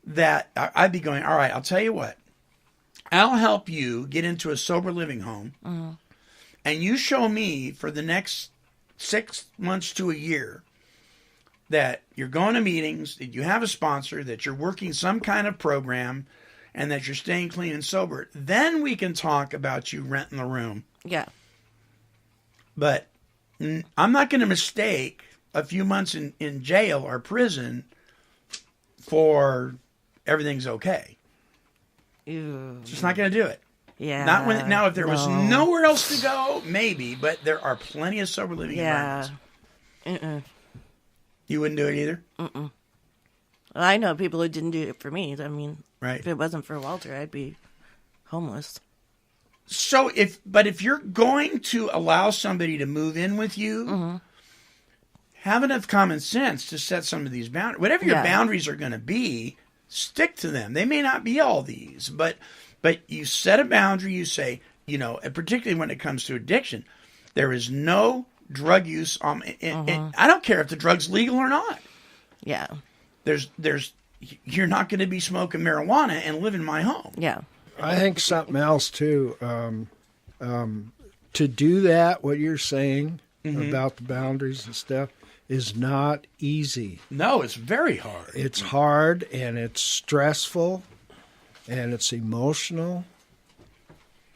Speaker 1: that I'd be going, all right, I'll tell you what. I'll help you get into a sober living home, and you show me for the next 6 months to a year that you're going to meetings, that you have a sponsor, that you're working some kind of program, and that you're staying clean and sober. Then we can talk about you renting the room.
Speaker 8: Yeah.
Speaker 1: But I'm not going to mistake a few months in jail or prison for everything's okay.
Speaker 8: Ew.
Speaker 1: Just not going to do it.
Speaker 8: Yeah.
Speaker 1: Not when, now, if there was nowhere else to go, maybe, but there are plenty of sober living environments. You wouldn't do it either?
Speaker 8: Mm-mm. I know people who didn't do it for me. I mean,
Speaker 1: right.
Speaker 8: If it wasn't for Walter, I'd be homeless.
Speaker 1: So if you're going to allow somebody to move in with you, have enough common sense to set some of these boundaries. Whatever your boundaries are going to be, stick to them. They may not be all these, but you set a boundary. You say, and particularly when it comes to addiction, there is no drug use. I don't care if the drug's legal or not.
Speaker 8: Yeah.
Speaker 1: You're not going to be smoking marijuana and live in my home.
Speaker 8: Yeah.
Speaker 9: I think something else too. To do that, what you're saying about the boundaries and stuff is not easy.
Speaker 1: No, it's very hard.
Speaker 9: It's hard and it's stressful, and it's emotional,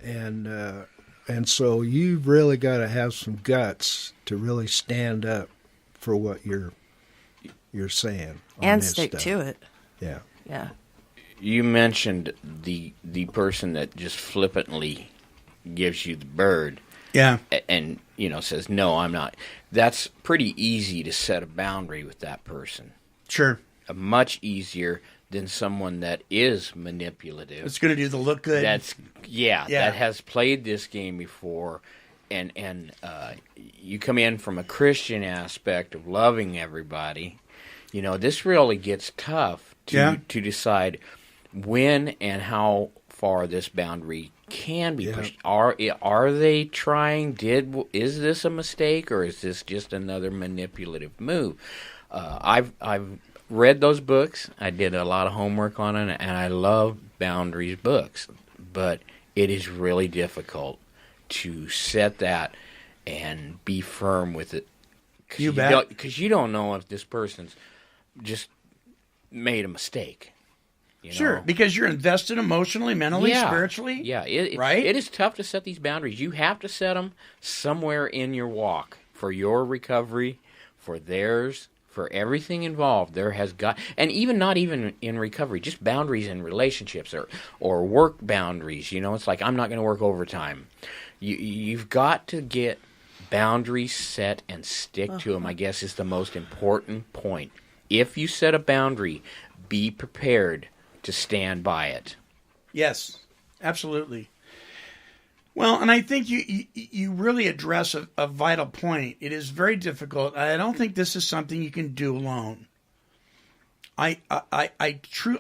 Speaker 9: and so you've really got to have some guts to really stand up for what you're saying
Speaker 8: and stick to it.
Speaker 9: Yeah.
Speaker 8: Yeah.
Speaker 7: You mentioned the person that just flippantly gives you the bird.
Speaker 1: Yeah.
Speaker 7: And says, no, I'm not. That's pretty easy to set a boundary with that person.
Speaker 1: Sure.
Speaker 7: Much easier than someone that is manipulative.
Speaker 1: It's going to do the look good.
Speaker 7: That has played this game before. And you come in from a Christian aspect of loving everybody. This really gets tough to decide when and how far this boundary can be pushed. Are they trying? Is this a mistake, or is this just another manipulative move? I've read those books. I did a lot of homework on it, and I love boundaries books. But it is really difficult to set that and be firm with it.
Speaker 1: You bet.
Speaker 7: Because you don't know if this person's just made a mistake.
Speaker 1: Sure, because you're invested emotionally, mentally, spiritually.
Speaker 7: Yeah,
Speaker 1: right?
Speaker 7: It is tough to set these boundaries. You have to set them somewhere in your walk for your recovery, for theirs, for everything involved. There has got, and not even in recovery, just boundaries in relationships or work boundaries. It's like, I'm not going to work overtime. You've got to get boundaries set and stick to them, I guess, is the most important point. If you set a boundary, be prepared to stand by it.
Speaker 1: Yes, absolutely. Well, and I think you really address a vital point. It is very difficult. I don't think this is something you can do alone. I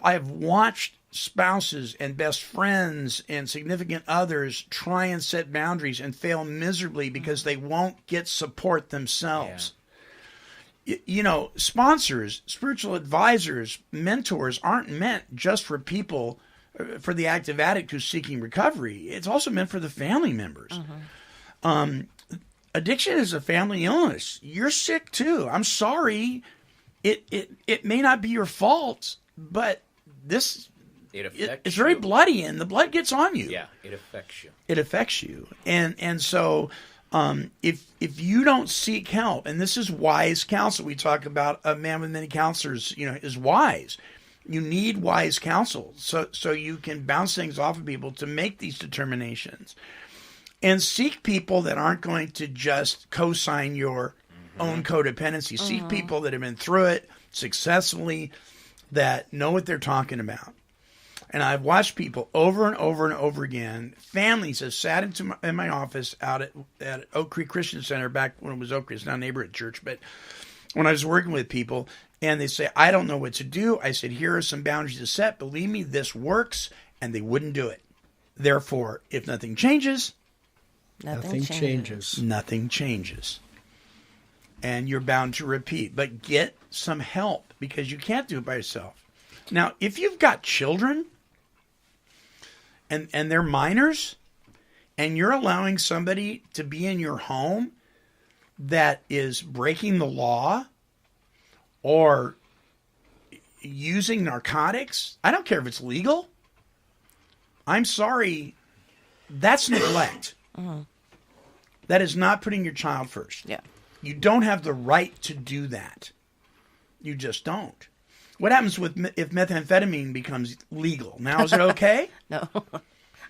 Speaker 1: have watched spouses and best friends and significant others try and set boundaries and fail miserably because they won't get support themselves. Sponsors, spiritual advisors, mentors aren't meant just for people, for the active addict who's seeking recovery. It's also meant for the family members. Addiction is a family illness. You're sick too. I'm sorry. it may not be your fault, but this it's very bloody, and the blood gets on you.
Speaker 7: Yeah, it affects you.
Speaker 1: It affects you, and so if you don't seek help, and this is wise counsel, we talk about a man with many counselors, is wise. You need wise counsel, so you can bounce things off of people to make these determinations, and seek people that aren't going to just co-sign your own codependency. Seek people that have been through it successfully, that know what they're talking about. And I've watched people over and over and over again. Families have sat in my office out at Oak Creek Christian Center back when it was Oak Creek. It's now a neighborhood church. But when I was working with people, and they say, I don't know what to do. I said, here are some boundaries to set. Believe me, this works. And they wouldn't do it. Therefore, if nothing changes,
Speaker 9: nothing changes.
Speaker 1: Nothing changes. And you're bound to repeat. But get some help, because you can't do it by yourself. Now, if you've got children and they're minors, and you're allowing somebody to be in your home that is breaking the law or using narcotics, I don't care if it's legal. I'm sorry, that's neglect. That is not putting your child first.
Speaker 8: Yeah.
Speaker 1: You don't have the right to do that. You just don't. What happens if methamphetamine becomes legal? Now, is it okay?
Speaker 8: No,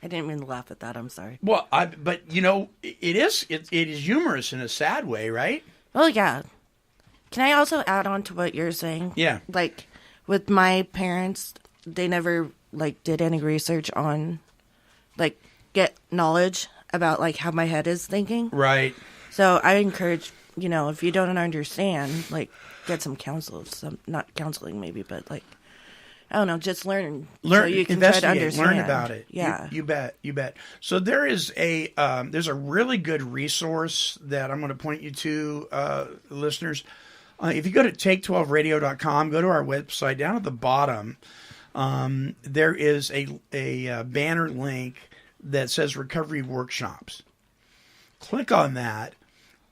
Speaker 8: I didn't mean to laugh at that. I'm sorry.
Speaker 1: Well, but it is humorous in a sad way, right?
Speaker 8: Well, yeah. Can I also add on to what you're saying?
Speaker 1: Yeah.
Speaker 8: Like with my parents, they never did any research on get knowledge about how my head is thinking.
Speaker 1: Right.
Speaker 8: So I encourage, if you don't understand, get some counsel, not counseling maybe, but I don't know, just learn so you can try to understand.
Speaker 1: Learn about it.
Speaker 8: Yeah.
Speaker 1: You bet. So there is there's a really good resource that I'm going to point you to, listeners. If you go to take12radio.com, go to our website, down at the bottom, there is a banner link that says Recovery Workshops. Click on that,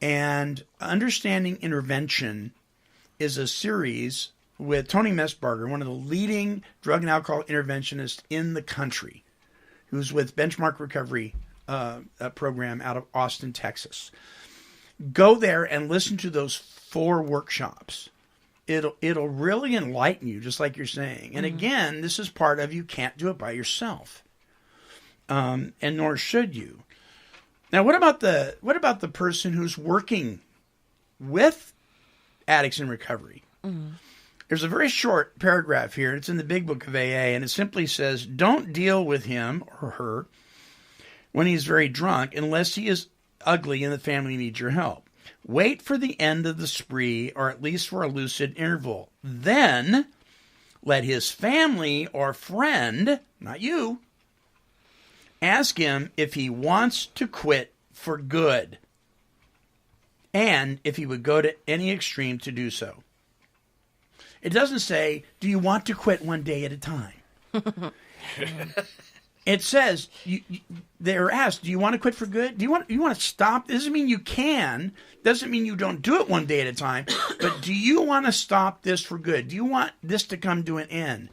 Speaker 1: and Understanding Intervention is a series with Tony Messbarger, one of the leading drug and alcohol interventionists in the country, who's with Benchmark Recovery program out of Austin, Texas. Go there and listen to those 4 workshops. It'll really enlighten you, just like you're saying. And again, this is part of, you can't do it by yourself, and nor should you. Now, what about the person who's working with addicts in recovery? There's a very short paragraph here. It's in the Big Book of AA, and it simply says, don't deal with him or her when he's very drunk unless he is ugly and the family needs your help. Wait for the end of the spree, or at least for a lucid interval. Then let his family or friend, not you, ask him if he wants to quit for good, and if he would go to any extreme to do so. It doesn't say, do you want to quit one day at a time? It says, they're asked, do you want to quit for good? Do you want to stop? Doesn't mean you can. Doesn't mean you don't do it one day at a time. But do you want to stop this for good? Do you want this to come to an end?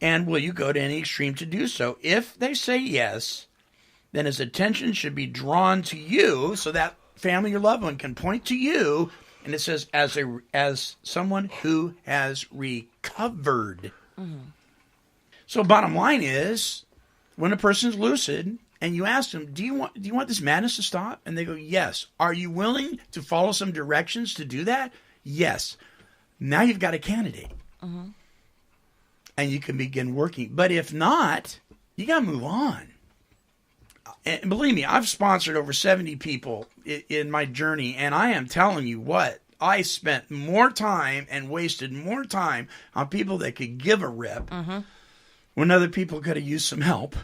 Speaker 1: And will you go to any extreme to do so? If they say yes, then his attention should be drawn to you, so that family or loved one can point to you. And it says, as someone who has recovered. So bottom line is, when a person's lucid and you ask them, do you want this madness to stop? And they go, yes. Are you willing to follow some directions to do that? Yes. Now you've got a candidate. And you can begin working. But if not, you got to move on. And believe me, I've sponsored over 70 people in my journey, and I am telling you what, I spent more time and wasted more time on people that could give a rip when other people could have used some help.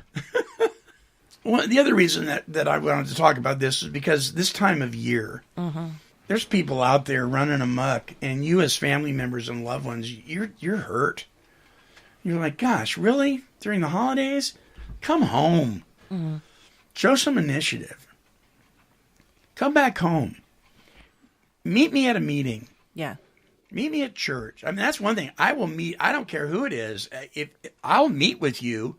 Speaker 1: Well, the other reason that I wanted to talk about this is because this time of year, there's people out there running amok, and you as family members and loved ones, you're hurt. You're like, gosh, really? During the holidays? Come home. Show some initiative. Come back home. Meet me at a meeting.
Speaker 8: Yeah.
Speaker 1: Meet me at church. I mean, that's one thing. I will meet. I don't care who it is. If I'll meet with you,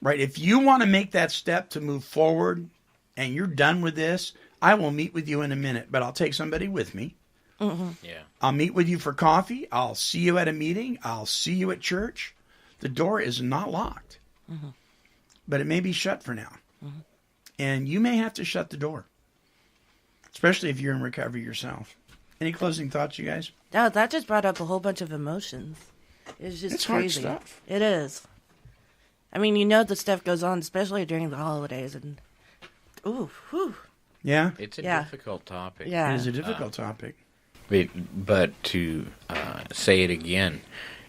Speaker 1: right? If you want to make that step to move forward, and you're done with this, I will meet with you in a minute. But I'll take somebody with me.
Speaker 8: Mm-hmm.
Speaker 7: Yeah.
Speaker 1: I'll meet with you for coffee. I'll see you at a meeting. I'll see you at church. The door is not locked, but it may be shut for now, and you may have to shut the door, especially if you're in recovery yourself. Any closing thoughts, you guys?
Speaker 8: No, that just brought up a whole bunch of emotions. It's crazy.
Speaker 1: Hard stuff.
Speaker 8: It is. I mean, you know the stuff goes on, especially during the holidays, and ooh, whew.
Speaker 1: Yeah,
Speaker 7: it's a difficult topic.
Speaker 8: Yeah,
Speaker 1: it is a difficult topic.
Speaker 7: But to say it again,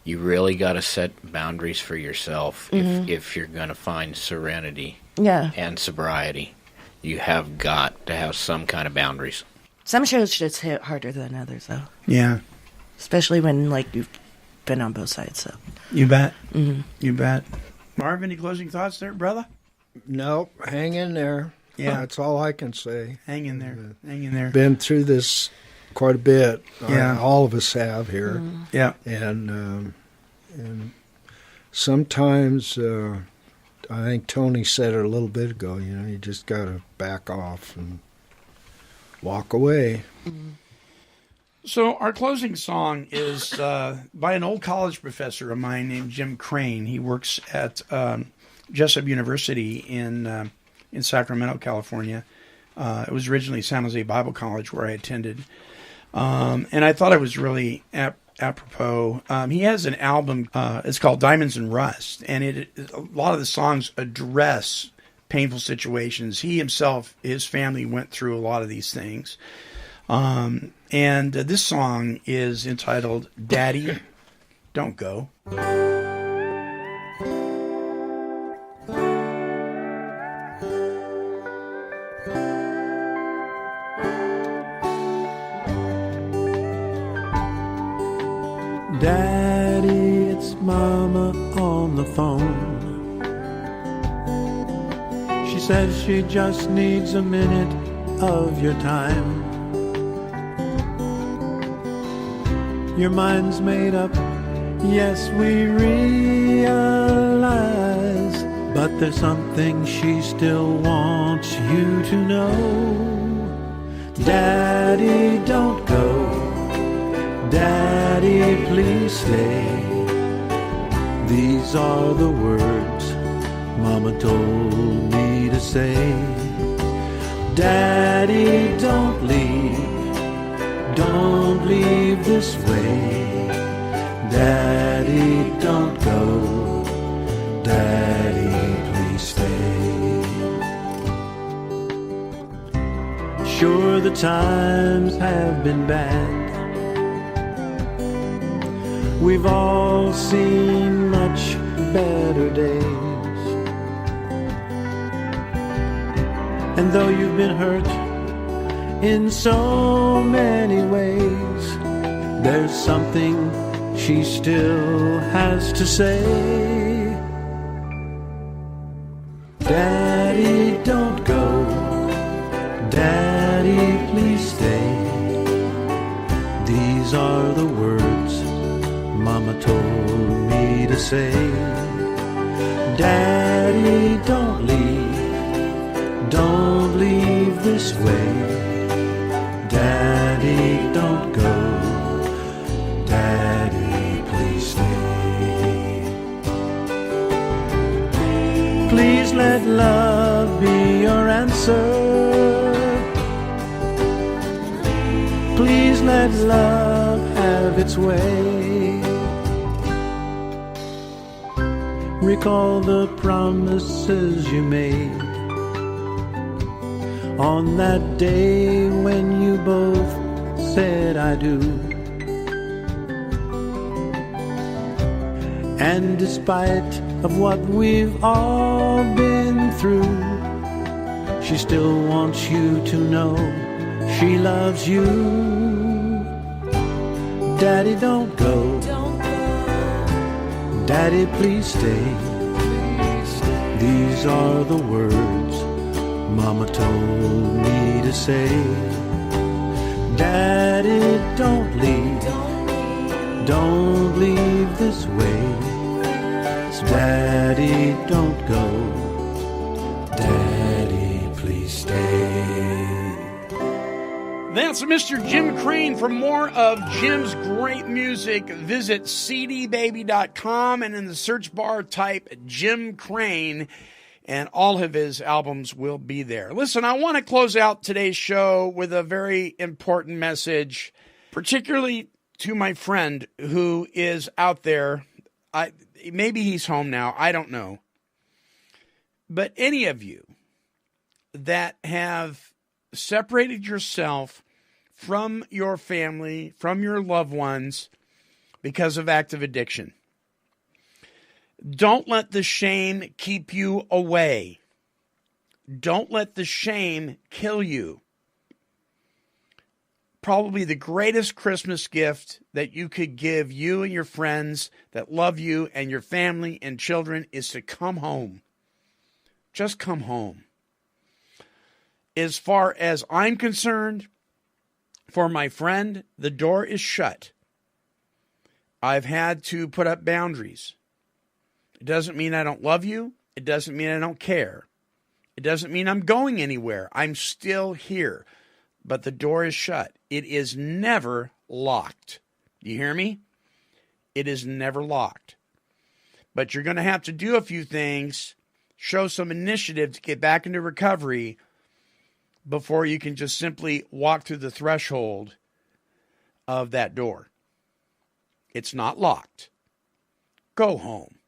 Speaker 7: you really got to set boundaries for yourself if you're going to find serenity and sobriety. You have got to have some kind of boundaries.
Speaker 8: Some shows just hit harder than others, though.
Speaker 1: Yeah.
Speaker 8: Especially when, like, you've been on both sides, so.
Speaker 1: You bet. You bet. Marv, any closing thoughts there, brother?
Speaker 9: Nope. Hang in there.
Speaker 1: Yeah.
Speaker 9: That's all I can say.
Speaker 1: Hang in there. Hang in there.
Speaker 9: Been through this quite a bit.
Speaker 1: Yeah.
Speaker 9: All of us have here.
Speaker 1: Yeah.
Speaker 9: And sometimes, I think Tony said it a little bit ago, you just got to back off and walk away.
Speaker 1: So our closing song is by an old college professor of mine named Jim Crane. He works at Jessup University in Sacramento, California. It was originally San Jose Bible College where I attended. And I thought it was really apropos. He has an album, it's called Diamonds and Rust, and a lot of the songs address painful situations. He himself, his family went through a lot of these things. And this song is entitled Daddy, Don't Go.
Speaker 16: Daddy, it's Mama on the phone. She says she just needs a minute of your time. Your mind's made up, yes, we realize, but there's something she still wants you to know. Daddy, don't go. Daddy, please stay. These are the words Mama told me to say. Daddy, don't leave. Don't leave this way. Daddy, don't go. Daddy, please stay. Sure, the times have been bad. We've all seen much better days. And though you've been hurt in so many ways, there's something she still has to say. Daddy, don't go. Daddy, please stay. These are the words Mama told me to say. Daddy, don't leave. Don't leave this way. Daddy, don't go. Daddy, please stay. Please let love be your answer. Please let love have its way. Recall the promises you made on that day when you both said I do. And despite of what we've all been through, she still wants you to know she loves you. Daddy, don't go. Daddy, please stay. These are the words Mama told me to say. Daddy, don't leave. this way. Daddy, don't go. Daddy, please stay.
Speaker 1: That's Mr. Jim Crane. For more of Jim's great music, visit cdbaby.com and in the search bar type Jim Crane, and all of his albums will be there. Listen, I want to close out today's show with a very important message, particularly to my friend who is out there. Maybe he's home now. I don't know. But any of you that have separated yourself from your family, from your loved ones because of active addiction, don't let the shame keep you away. Don't let the shame kill you. Probably the greatest Christmas gift that you could give you and your friends that love you and your family and children is to come home. Just come home. As far as I'm concerned, for my friend, the door is shut. I've had to put up boundaries. It doesn't mean I don't love you. It doesn't mean I don't care. It doesn't mean I'm going anywhere. I'm still here. But the door is shut. It is never locked. You hear me? It is never locked. But you're going to have to do a few things, show some initiative to get back into recovery before you can just simply walk through the threshold of that door. It's not locked. Go home.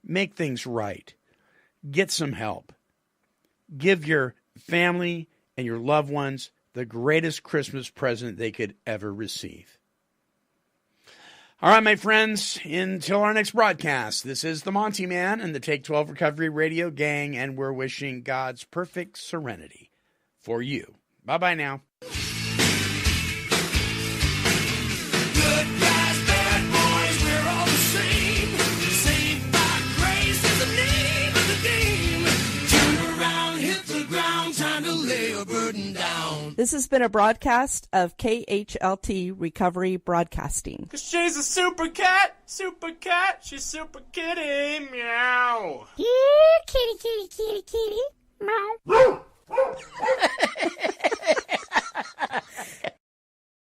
Speaker 1: Make things right. Get some help. Give your family and your loved ones the greatest Christmas present they could ever receive. All right, my friends, until our next broadcast, this is the Monty Man and the Take 12 Recovery Radio Gang, and we're wishing God's perfect serenity for you. Bye-bye now.
Speaker 2: Good guys, bad boys, we're all the same. Saved by grace is the name of the game. Turn around, hit the ground, time to lay a burden down.
Speaker 5: This has been a broadcast of KHLT Recovery Broadcasting.
Speaker 17: 'Cause she's a super cat, she's super kitty, meow.
Speaker 14: Yeah, kitty, kitty, kitty, kitty, meow.